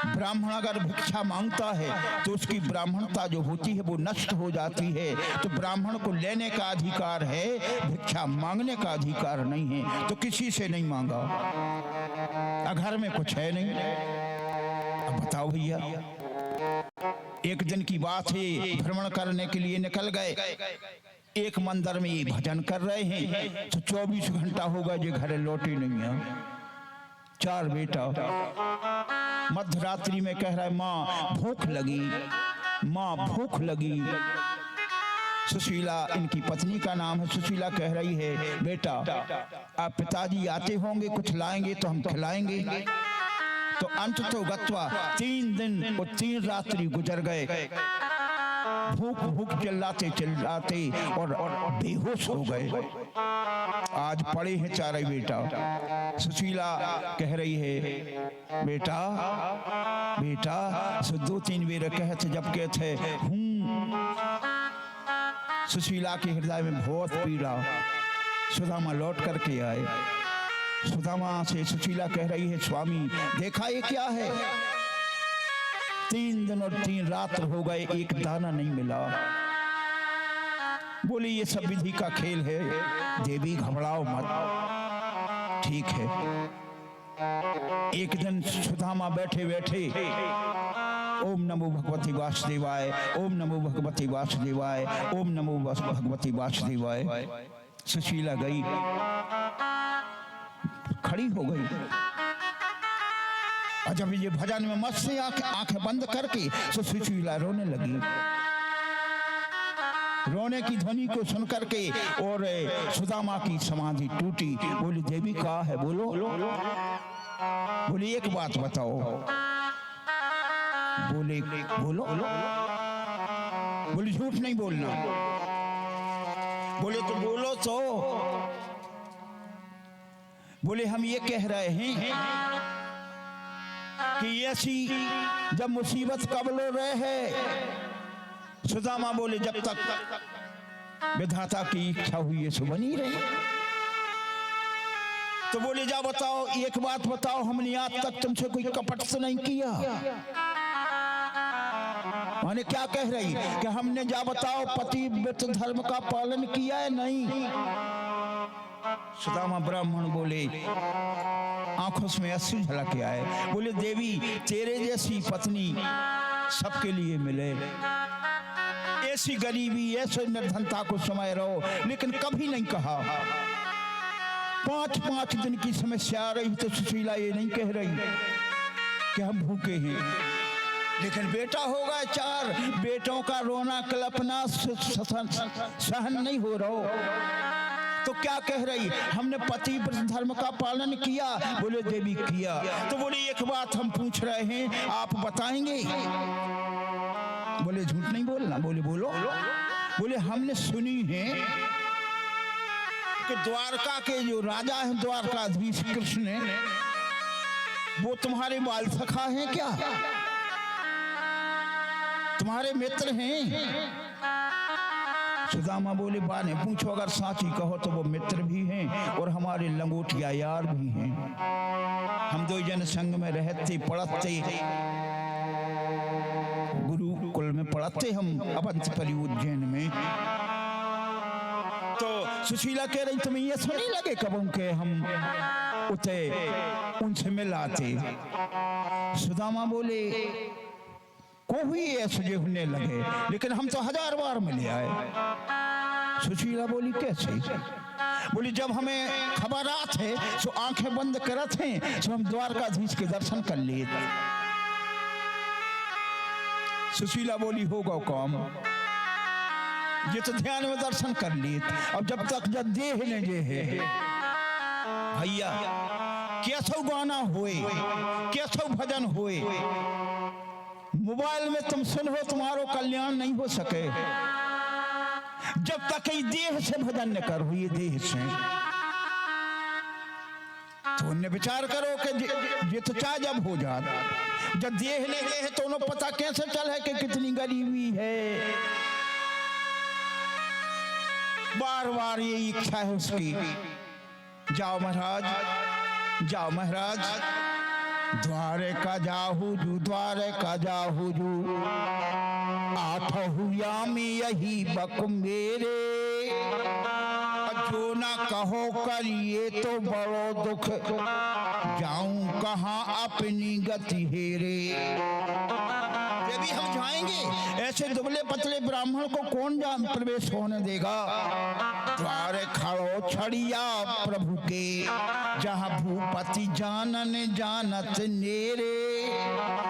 ब्राह्मण अगर भिक्षा मांगता है तो उसकी ब्राह्मणता जो होती है वो नष्ट हो जाती है। तो ब्राह्मण को लेने का अधिकार है, भिक्षा मांगने का अधिकार नहीं है। तो किसी से नहीं मांगा, घर में कुछ है नहीं। अब बताओ भैया, एक दिन की बात है, भ्रमण करने के लिए निकल गए। एक मंदिर में ये भजन कर रहे हैं तो 24 घंटा हो गए जो घर लौटे नहीं है। 4 बेटा मध्य रात्रि में कह रहा है माँ भूख लगी, माँ भूख लगी। सुशीला इनकी पत्नी का नाम है, सुशीला कह रही है बेटा आप पिताजी आते होंगे, कुछ लाएंगे तो हम खिलाएंगे। तो अंत तो गत्वा 3 दिन और 3 रात्रि गुजर गए। भूख भूख चिल्लाते चिल्लाते और बेहोश हो गए। आज पड़े हैं 4 बेटा। सुशीला कह रही है बेटा बेटा, 2-3 बेर कहते, जब कहते सुशीला के हृदय में बहुत पीड़ा। सुदामा लौट करके आए। सुदामा से सुशीला कह रही है स्वामी देखा ये क्या है? 3 दिन और 3 रात हो गए, एक दाना नहीं मिला। बोली ये सब विधि का खेल है, देवी घबराओ मत, ठीक है। एक दिन सुदामा बैठे बैठे ओम नमो भगवती वासुदेवाय, ओम नमो भगवती वासुदेवाय, ओम नमो भगवती वासुदेवाय। सुशीला गई, खड़ी हो गई, और जब ये भजन में मस्त से आंखें बंद करके सुशीला रोने लगी। रोने की ध्वनि को सुनकर के और सुदामा की समाधि टूटी। बोली देवी कहाँ है, बोलो। बोली एक बात बताओ। बोले बोलो। बोली झूठ नहीं बोलना। बोले तो बोलो तो। बोले हम ये कह रहे हैं कि ऐसी जब मुसीबत कबलो रहे। सुदामा बोले जब तक विधाता की इच्छा हुई है सो बनी रहे। तो बोले जा बताओ, एक बात बताओ, हमने आज तक तुमसे कोई कपट तो नहीं किया। माने क्या कह रही कि हमने जा बताओ पतिव्रत धर्म का पालन किया है, नहीं। सुदामा ब्राह्मण बोले, आंखों में अश्रु झलक आए। बोले देवी तेरे जैसी पत्नी सबके लिए मिले, ऐसी गरीबी ऐसे निर्धनता को समय रहो, लेकिन कभी नहीं कहा 5-5 दिन की समस्या आ रही तो सुशीला ये नहीं कह रही कि हम भूखे हैं, लेकिन बेटा होगा 4 बेटों का रोना कल्पना सहन नहीं हो रहा। तो क्या कह रही, हमने पतिव्रत धर्म का पालन किया। बोले देवी किया। तो बोले एक बात हम पूछ रहे हैं, आप बताएंगे। बोले झूठ नहीं बोलना। बोले बोलो। बोले हमने सुनी है कि द्वारका के जो राजा हैं, द्वारकाधीश कृष्ण, वो तुम्हारे बाल सखा हैं क्या, तुम्हारे मित्र हैं। सुदामा बोले बाने पूछो, अगर साची कहो तो वो मित्र भी हैं और हमारे लंगोटिया यार भी हैं। हम 2 जन संग में रहते पढ़ते, गुरुकुल में पढ़ते हम अवंतपुरी उज्जैन में। तो सुशीला कह रही तुम्हें ये सुनी लगे कब के हम उते उनसे मिलाते। सुदामा बोले को ही ऐसे होने लगे, लेकिन हम तो 1000 बार मिले आए। सुशीला बोली कैसे। बोली जब हमें खबरात है सो आंखें बंद करत हैं सो हम द्वारकाधीश के दर्शन कर लिए। सुशीला बोली होगा काम, ये तो ध्यान में दर्शन कर लिए। अब जब तक जब देह ने जे है भैया कैसो गाना होए, कैसो भजन होए, मोबाइल में तुम सुनो तुम्हारो कल्याण नहीं हो सके जब तक ये देह से भजन न करो। ये देह से तो उन्हें विचार करो कि ये तो चाहे जब हो जात, जब देह ले गए है तो उन्हें पता कैसे चल है कि कितनी गरीबी है। बार बार ये इच्छा है उसकी, जाओ महाराज, जाओ महाराज, द्वारका जाहू जू, द्वारका जाहू जू, आठहु यामी यही बक मेरे, जो ना कहो करिए तो बड़ो दुख, जाऊं कहाँ अपनी गति हेरे। ये भी हम जाएंगे, ऐसे दुबले पतले ब्राह्मण को कौन प्रवेश होने देगा। द्वार खड़ो छड़िया प्रभु के, जहाँ भूपति जानन जानत नेरे,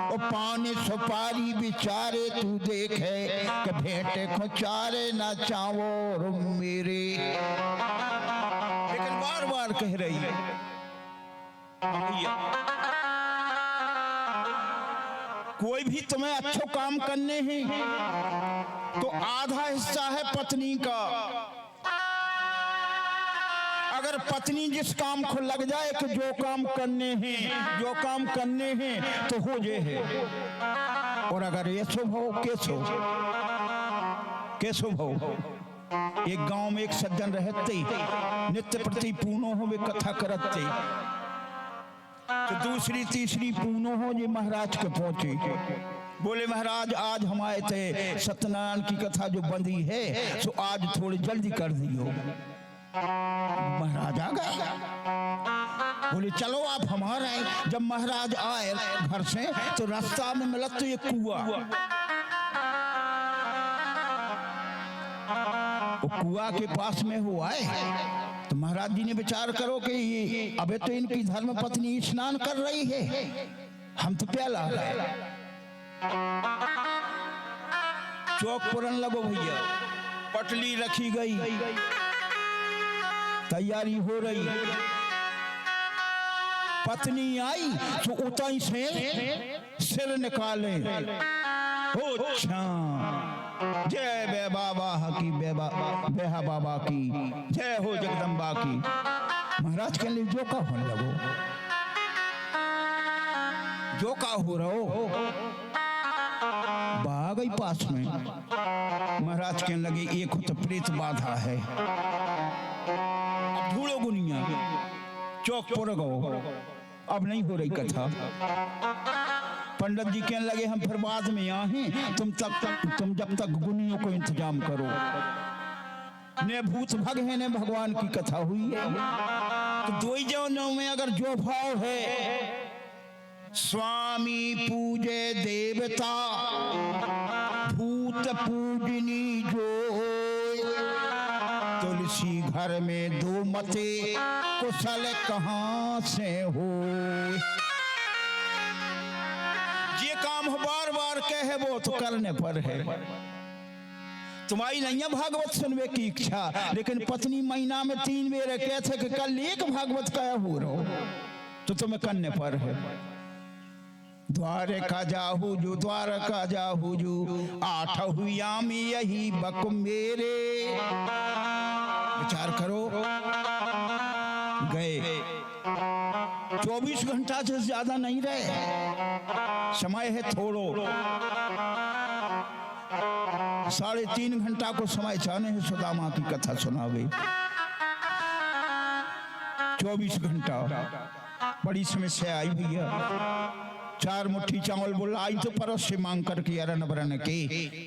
ओ पाने सुपारी बिचारे तू देखे, कि भेंटे को चारे ना चावो मेरे। लेकिन बार बार कह रही है कोई भी तुम्हें अच्छो काम करने हैं तो आधा हिस्सा है पत्नी का। अगर पत्नी जिस काम को लग जाए कि जो काम करने हैं, जो काम करने हैं तो हो जे है। और अगर ये शुभ हो कैसो भाव। एक गांव में एक सज्जन रहते, नित्य प्रति पूनो हो वे कथा करते, तो दूसरी तीसरी पूनो हो जे महाराज के पहुंचे। बोले महाराज आज हम आए थे सत्यनारायण की कथा जो बंधी है सो आज थोड़ी जल्दी कर दियो। महाराज आ गए। बोले चलो आप हमारे। जब महाराज आए घर से तो रास्ता में मिला तो ये कुआं। वो कुआं के पास में हुआ है तो महाराज जी ने विचार करो कि ये अबे तो इनकी धर्म पत्नी स्नान कर रही है, हम तो प्याला है। चौक पुरन लगो भैया, पटली रखी गई, तैयारी हो रही। पत्नी आई तो उताई से सिर निकाले। जय बे बाबा की बेहा बाबा की जय हो जगदम्बा की। महाराज के लिए जो का होने लगो, जो का हो रहा हो। बागई पास में महाराज के लगे एक तो प्रेत बाधा है। अब ढूंढो गुनिया, चौक पर गो, अब नहीं हो रही कथा। पंडित जी कहने लगे हम फिर बाद में आए, तुम जब तक गुनियों को इंतजाम करो। ने भूत भग है ने भगवान की कथा हुई है। तो दो ही जौनों में अगर जो भाव है, स्वामी पूजे देवता भूत पूजनी जो, तुलसी घर में दो मते कुशल कहां से हो। ये काम बार बार कहे वो तो करने पर है। तुम्हारी नहीं है भागवत सुनने की इच्छा, लेकिन पत्नी महीना में 3 बेर कहते कि कल एक भागवत कह हो रहो तो तुम्हें करने पर है। द्वारका जाहू जो द्वारका जाहू जो, 8 हुआ में यही बक मेरे। विचार करो, गए 24 घंटा से ज्यादा नहीं रहे, समय है थोड़ो। 3.5 घंटा को समय चाहने है सुदामा की कथा सुनावे। 24 घंटा बड़ी समस्या आई भैया। 4 मुट्ठी चावल बोला आई तो परस से मांग करके अरन बरन के,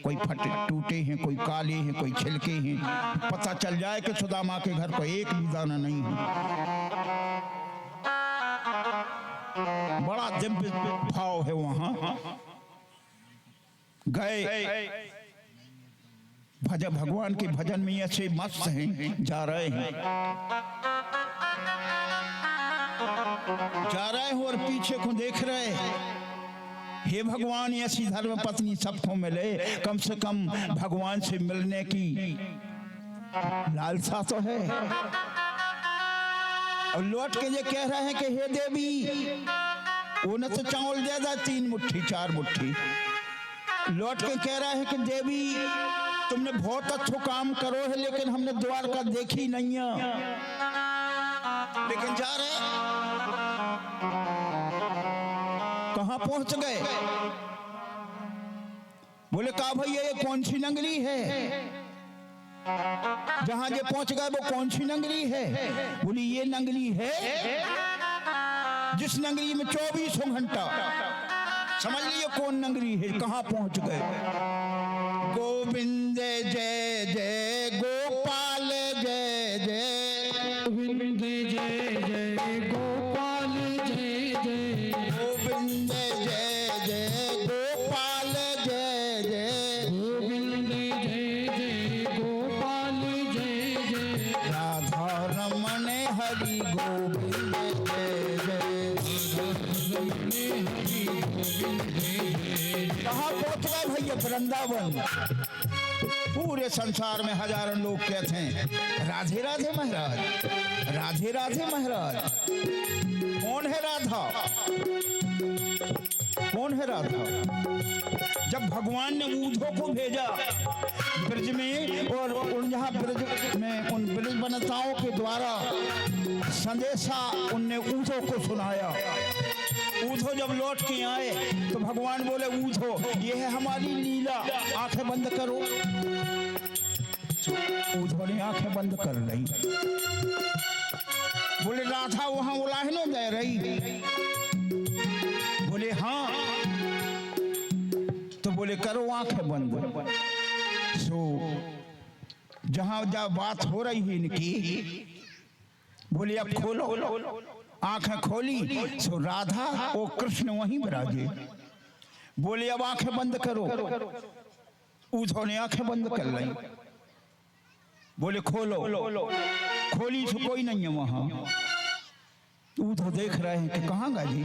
कोई फटे टूटे हैं, कोई काले हैं, कोई छिलके हैं। पता चल जाए कि सुदामा के घर को एक भी दाना नहीं है। बड़ा दिव्य भाव है वहां। गए भगवान के भजन में ऐसे मस्त हैं, जा रहे हैं और पीछे को देख रहे हैं। हे भगवान ऐसी धर्म पत्नी सबको मिले, कम से कम भगवान से मिलने की लालसा तो है। और लौट के ये कह रहे हैं कि हे देवी उन्हें तो चावल दे दा 3 मुट्ठी 4 मुट्ठी। लौट के कह रहा है कि देवी तुमने बहुत अच्छा काम करो है, लेकिन हमने द्वारका देखी नहीं है, लेकिन जा रहे कहां पहुंच गए। बोले कहा भैया ये कौन सी नगरी है, जहां ये पहुंच गए वो कौन सी नगरी है। बोली ये नगरी है जिस नगरी में 24 घंटा। समझ लीजिए कौन नगरी है, कहां पहुंच गए। गोविंद जय जय गोपाल जय जय, गोविंद जय जय गोपाल जय जय, गोविंद जय जय गोपाल जय जय, गोविंद जय जय गोपाल जय जय, राधा रमण हरि गोविंद जय जय। कहाँ पहुंच गए भैया, वृंदावन। पूरे संसार में हजारों लोग कहते हैं राधे राधे महाराज, राधे राधे महाराज। कौन है राधा, कौन है राधा। जब भगवान ने ऊधो को भेजा ब्रज में, और उन जहाँ ब्रज में उन ब्रज वनताओं के द्वारा संदेशा उनने ऊधो को सुनाया। ऊधो जब लौट के आए तो भगवान बोले ऊधो ये है हमारी लीला, आंखें बंद करो। ऊधो ने आंखें बंद कर ली। बोले राधा वहां उलाहने दे रही। बोले हाँ। बोले करो आंखें बंद। सो जहां जहां बात हो रही है इनकी, बोले अब खोलो। आंखें खोली सो राधा और कृष्ण वहीं विराजे। बोले अब आंखें बंद करो। उद्धव ने आंखें बंद कर ली। बोले खोलो। खोली सो कोई नहीं है वहां। उद्धव देख रहे हैं कि कहाँ गए जी।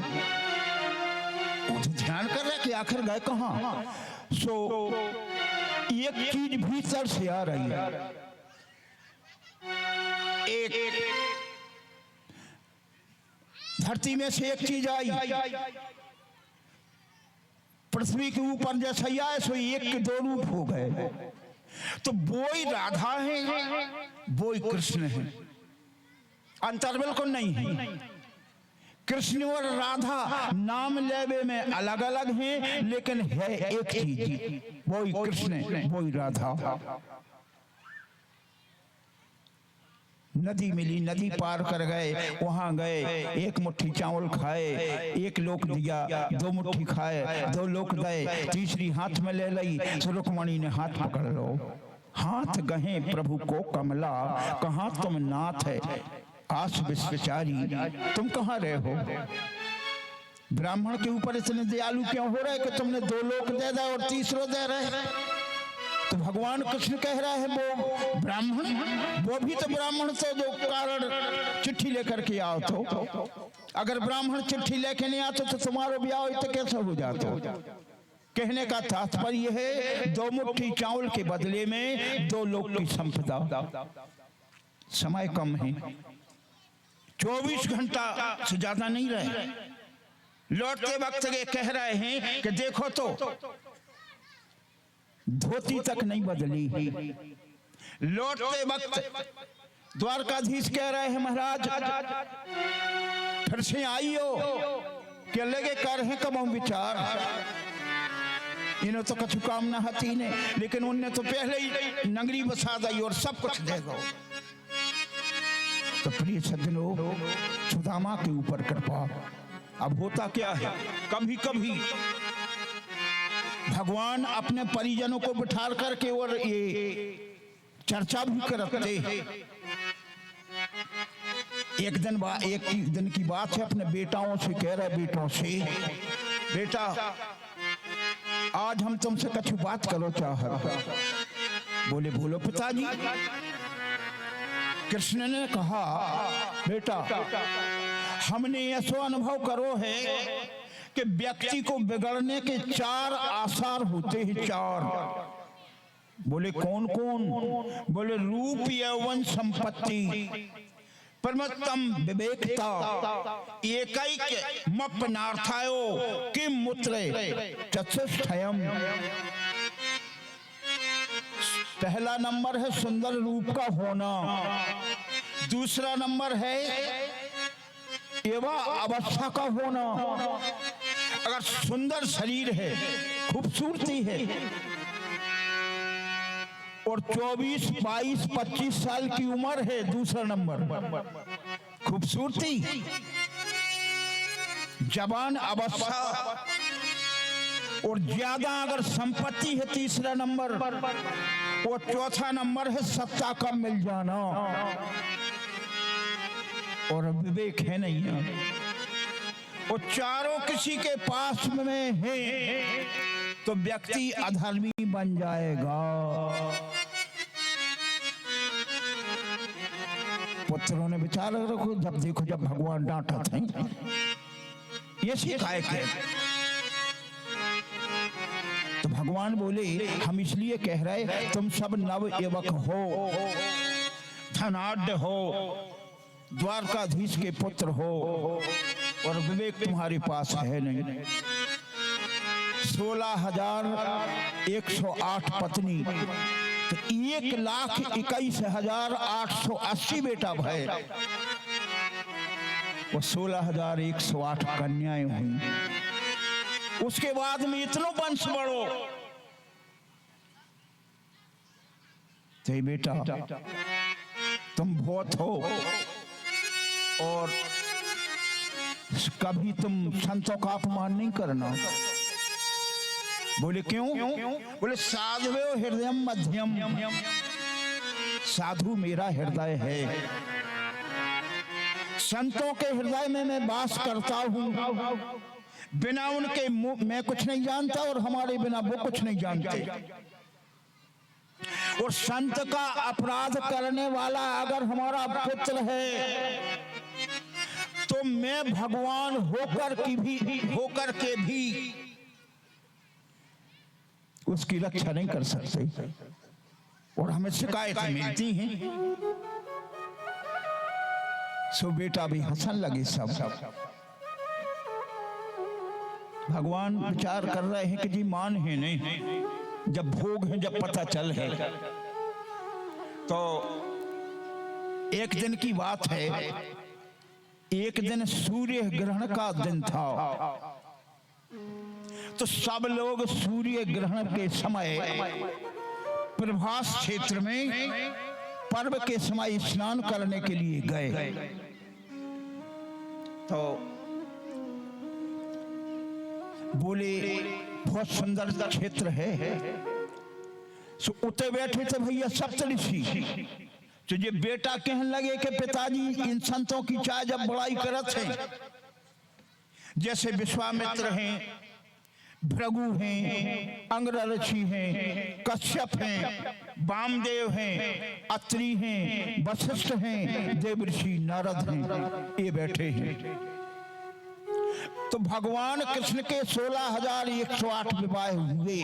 उद्धव ध्यान कर रहे कि आखिर गए कहाँ। सो एक चीज भीतर से आ रही है। एक धरती में से एक चीज आई, पृथ्वी के ऊपर जैसा ही आए सो एक के दो रूप हो गए। तो वो ही राधा है, वो ही कृष्ण है, अंतर बिल्कुल नहीं है। कृष्ण और राधा नाम लेवे में अलग अलग हैं, लेकिन है एक चीज, वो ही कृष्ण वो ही राधा। नदी मिली, नदी पार कर गए, वहां गए, एक मुट्ठी चावल खाए, एक लोक दिया, दो मुट्ठी खाए, दो लोक गए, तीसरी हाथ में ले ली। तो रुक्मणी ने हाथ पकड़ लो। हाथ गहे प्रभु को कमला, कहाँ तुम नाथ है आस विश्वचारी, तुम कहाँ रहे हो। ब्राह्मण के ऊपर इतने दयालु क्यों हो रहे कि तुमने दो लोक दे दिया और तीसरो दे रहे। तो भगवान कृष्ण कह रहा है वो ब्राह्मण, वो भी तो ब्राह्मण तो जो कारण चिट्ठी लेकर के आओ। तो अगर ब्राह्मण चिट्ठी लेके नहीं आते तो तुम्हारा ब्याह तो कैसे हो जाता। कहने का तात्पर्य है दो मुट्ठी चावल के बदले में दो लोक की संपदा। समय कम है, 24 घंटा से ज्यादा नहीं रहे। लौटते वक्त ये कह रहे हैं कि देखो तो धोती तक नहीं बदली। लौटते वक्त द्वारकाधीश कह रहे हैं महाराज फिर से आइयो, क्या लगे कर हैं कब विचार। इन्हें तो कछु काम ना हती ने, लेकिन उनने तो पहले ही नगरी बसा दी और सब कुछ दे दो। तो प्रिय सज्जनों, सुदामा के ऊपर कृपा। अब होता क्या है, कभी कभी भगवान अपने परिजनों को बिठा करके और ये चर्चा भी करते हैं। एक दिन की बात है, अपने बेटाओं से कह रहे, बेटों से, बेटा आज हम तुमसे कुछ बात करो चाहत। बोले बोलो पिताजी। कृष्ण ने कहा बेटा हमने ऐसा अनुभव करो है कि व्यक्ति को बिगड़ने के 4 आसार होते हैं। 4। बोले कौन कौन। बोले रूप यौवन संपत्ति परमोत्तम विवेकता एकैक मपनार्थायो किम मूत्रे चतुष्टयम। पहला नंबर है सुंदर रूप का होना, दूसरा नंबर है एवं अवस्था का होना। अगर सुंदर शरीर है, खूबसूरती है और 24, 22, 25 साल की उम्र है, दूसरा नंबर खूबसूरती। जवान अवस्था और ज्यादा अगर संपत्ति है, तीसरा नंबर। और चौथा नंबर है सत्ता का मिल जाना और विवेक है नहीं है। वो चारों किसी के पास में है तो व्यक्ति अधर्मी बन जाएगा। पुत्रों ने विचार रखो, जब देखो जब भगवान डांटा था ये शिकायत है। तो भगवान बोले हम इसलिए कह रहे तुम सब नव युवक हो, धनाढ़ हो, द्वारकाधीश के पुत्र हो और विवेक तुम्हारे पास है नहीं। 16,108 पत्नी तो 1,21,880 बेटा भय और 16,108 कन्याएं हुई। उसके बाद में इतना वंश बढ़ो। तो बेटा तुम बहुत हो और कभी तुम संतों का अपमान नहीं करना। बोले क्यों? बोले साधवे हृदय मध्यम, साधु मेरा हृदय है, संतों के हृदय में मैं वास करता हूं, बिना उनके मैं कुछ नहीं जानता और हमारे बिना वो कुछ नहीं जानते। और संत का अपराध करने वाला अगर हमारा पुत्र है तो मैं भगवान होकर के भी उसकी रक्षा नहीं कर सकते और हमें शिकायतें मिलती हैं। सो बेटा भी हंसन लगे सब। भगवान विचार कर रहे हैं कि जी मान है नहीं, जब भोग है, जब पता चल है। तो एक दिन की बात है, एक दिन सूर्य ग्रहण का दिन था। तो सब लोग सूर्य ग्रहण के समय प्रभास क्षेत्र में पर्व के समय स्नान करने के लिए गए। तो बोले बहुत सुंदर क्षेत्र है। सो उते बैठे थे भैया सप्तऋषि। तो ये बेटा कहने लगे कि पिताजी इन संतों की चाहे जब बड़ाई करत हैं, जैसे विश्वामित्र हैं, भृगु हैं, अंग्र ऋषि हैं, कश्यप हैं, वामदेव हैं, अत्रि हैं, वशिष्ठ हैं, देवर्षि नारद हैं, ये बैठे हैं। तो भगवान कृष्ण के 16,108 विवाह हुए,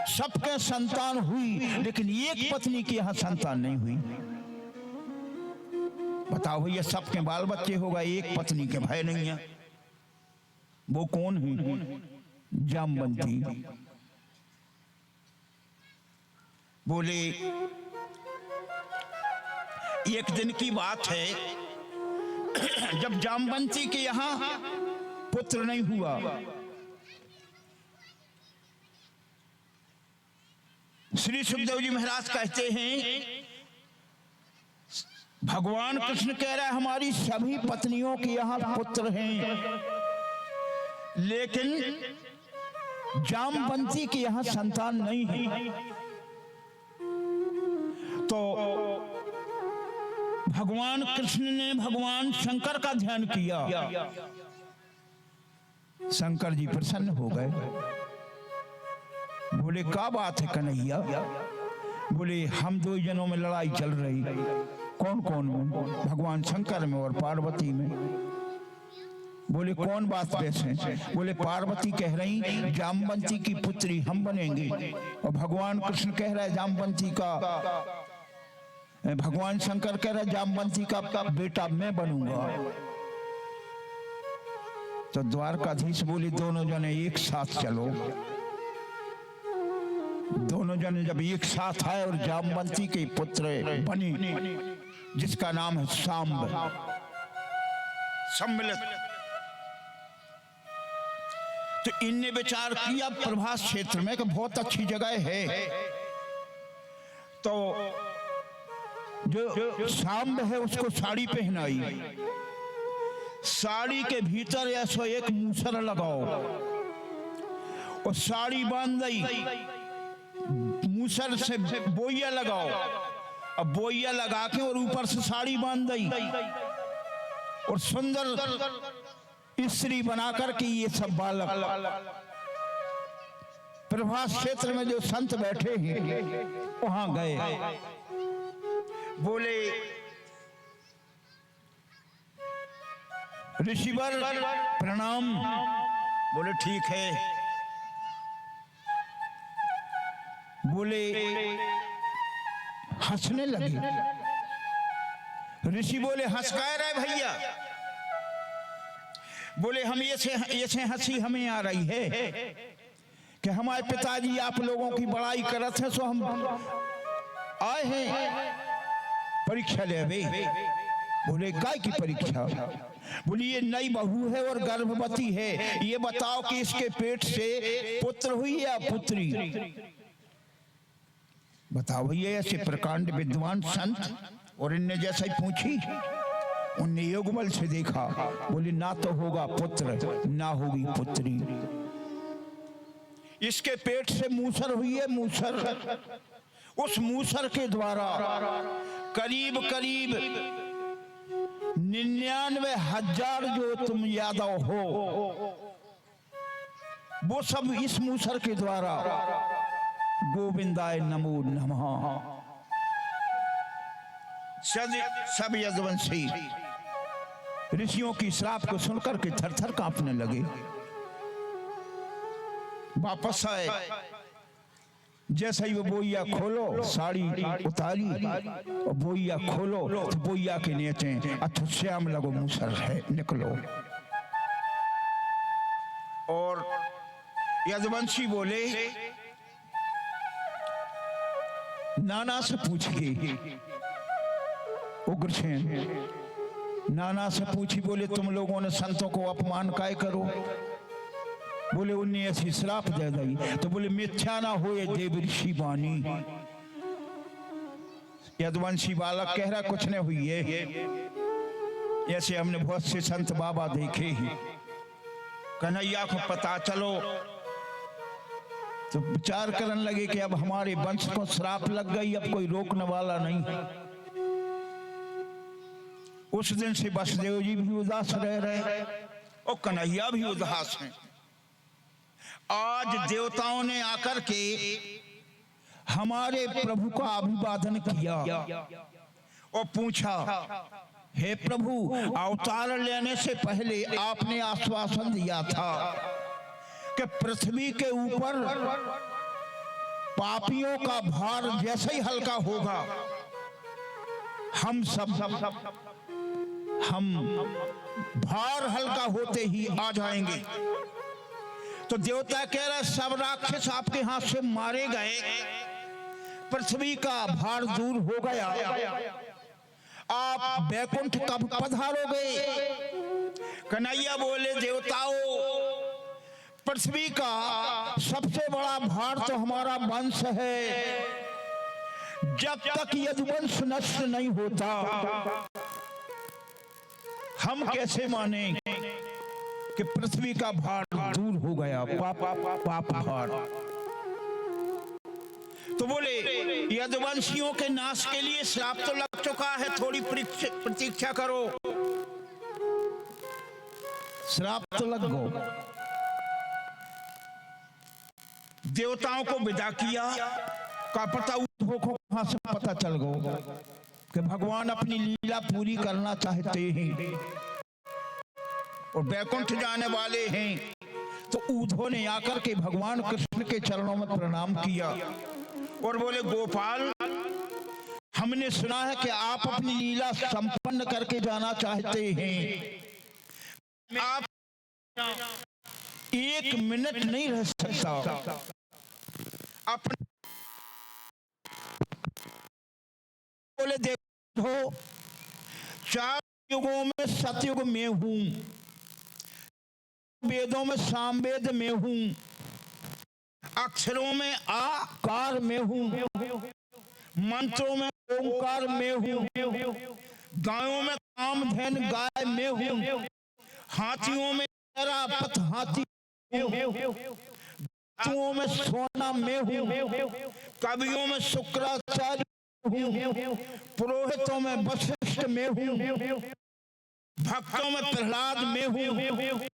सबके संतान हुई, लेकिन एक पत्नी की यहाँ संतान नहीं हुई। बताओ भैया, सबके बाल बच्चे होगा, एक पत्नी के भय नहीं है। वो कौन है? जामवंती। बोले एक दिन की बात है, जब जामवंती के यहां पुत्र नहीं हुआ, श्री सुखदेव जी महाराज कहते हैं, भगवान कृष्ण कह रहा है हमारी सभी पत्नियों के यहां पुत्र हैं, लेकिन जामवंती के यहां संतान नहीं है। तो भगवान कृष्ण ने भगवान शंकर का ध्यान किया। शंकर जी प्रसन्न हो गए। बोले क्या बात है कन्हैया? बोले हम दो जनों में लड़ाई चल रही। कौन कौन में? भगवान शंकर में और पार्वती में। बोले कौन बात वैसे? बोले पार्वती कह रही जामवंती की पुत्री हम बनेंगे, और भगवान कृष्ण कह रहे जामवंती का, भगवान शंकर कह रहे जामवंती का बेटा मैं बनूंगा। तो द्वारकाधीश बोले दोनों जने एक साथ चलो। दोनों जने जब एक साथ आए और जामवंती के पुत्र बनी, जिसका नाम है सांब, सम्मिलित। तो इनने विचार किया प्रभास क्षेत्र में कि बहुत अच्छी जगह है। तो जो सांब है उसको साड़ी पहनाई, साड़ी के भीतर ऐसा एक मूसर लगाओ और साड़ी बांध दी, मूसर से बोइया लगाओ, अब बोइया लगा के और ऊपर से साड़ी बांध दी और सुंदर स्त्री बनाकर के ये सब बालक प्रभास क्षेत्र में जो संत बैठे हैं वहां गए। बोले ऋषिवर प्रणाम। बोले ठीक है। बोले हंसने लगे। ऋषि बोले हंस कह रहे भैया? बोले हम ऐसे हंसी हमें आ रही है कि हमारे पिताजी आप लोगों की बड़ाई करते हैं, सो हम आए हैं परीक्षा ले। बोले काय की परीक्षा? बोली ये नई बहू है और गर्भवती है, ये बताओ कि इसके पेट से पुत्र हुई या पुत्री? बताओ भैया। ऐसे प्रकांड विद्वान संत और इनने जैसा ही पूछी, उनने योगबल से देखा। बोली ना तो होगा पुत्र ना होगी पुत्री। इसके पेट से मूसर हुई है, मूसर। उस मूसर के द्वारा करीब करीब 99,000 जो तुम यादव हो, वो सब इस मूसर के द्वारा गोविंदाय नमो नमः। सब यदुवंशी ऋषियों की श्राप को सुनकर के थर थर कांपने लगे। वापस आए, जैसे ही वो बोइया खोलो, साड़ी उतारी और बोइया खोलो तो बोइया के नीचे अच्छा श्याम लगो मूसर है, निकलो। और यदुवंशी बोले, नाना से पूछिए, उग्रसेन नाना से पूछी, बोले तुम लोगों ने संतों को अपमान काय करो? बोले उन्हें ऐसी श्राप दे दी। तो बोले मिथ्या ना हो ये देव ऋषि वाणी। यदुवंशी बालक कह रहा कुछ नहीं हुई है, ऐसे हमने बहुत से संत बाबा देखे हैं। कन्हैया को पता चलो तो विचार करने लगे कि अब हमारे वंश को श्राप लग गई, अब कोई रोकने वाला नहीं। उस दिन से वसुदेव जी भी उदास रह रहे और कन्हैया भी उदास हैं। आज देवताओं ने आकर के हमारे प्रभु का अभिवादन किया और पूछा, हे प्रभु, अवतार लेने से पहले आपने आश्वासन दिया था कि पृथ्वी के ऊपर पापियों का भार जैसे ही हल्का होगा, हम भार हल्का होते ही आ जाएंगे। तो देवता कह रहे सब राक्षस आपके हाथ से मारे गए, पृथ्वी का भार दूर हो गया, आप बैकुंठ कब पधारोगे? कन्हैया बोले, देवताओं, पृथ्वी का सबसे बड़ा भार तो हमारा वंश है। जब तक यदुवंश नष्ट नहीं होता, हम कैसे माने कि पृथ्वी का भार दूर हो गया, पाप भार। तो बोले यदुवंशियों के नाश के लिए श्राप तो लग चुका है, थोड़ी प्रतीक्षा करो। श्राप तो लग गो। देवताओं को विदा किया, का पता उद्धव को कहां से पता चल गो कि भगवान अपनी लीला पूरी करना चाहते हैं और बैकुंठ जाने वाले हैं। तो उद्धव ने आकर के भगवान कृष्ण के चरणों में प्रणाम किया और बोले, गोपाल, हमने सुना है कि आप अपनी लीला संपन्न करके जाना चाहते हैं। आप 1 मिनट नहीं रह सकता। अपने बोले, देखो, 4 युगों में सतयुग में हूं, वेदों में सामवेद में हूं, अक्षरों में आकार में हूं, मंत्रों में ओंकार में हूं, गायों में कामधेन गाय में हूं, हाथियों में ऐरावत हाथी हूं, धातुओं में सोना में हूं, कवियों में शुक्राचार्य हूं, पुरोहितों में वशिष्ठ में हूं, भक्तों में प्रहलाद में हूं,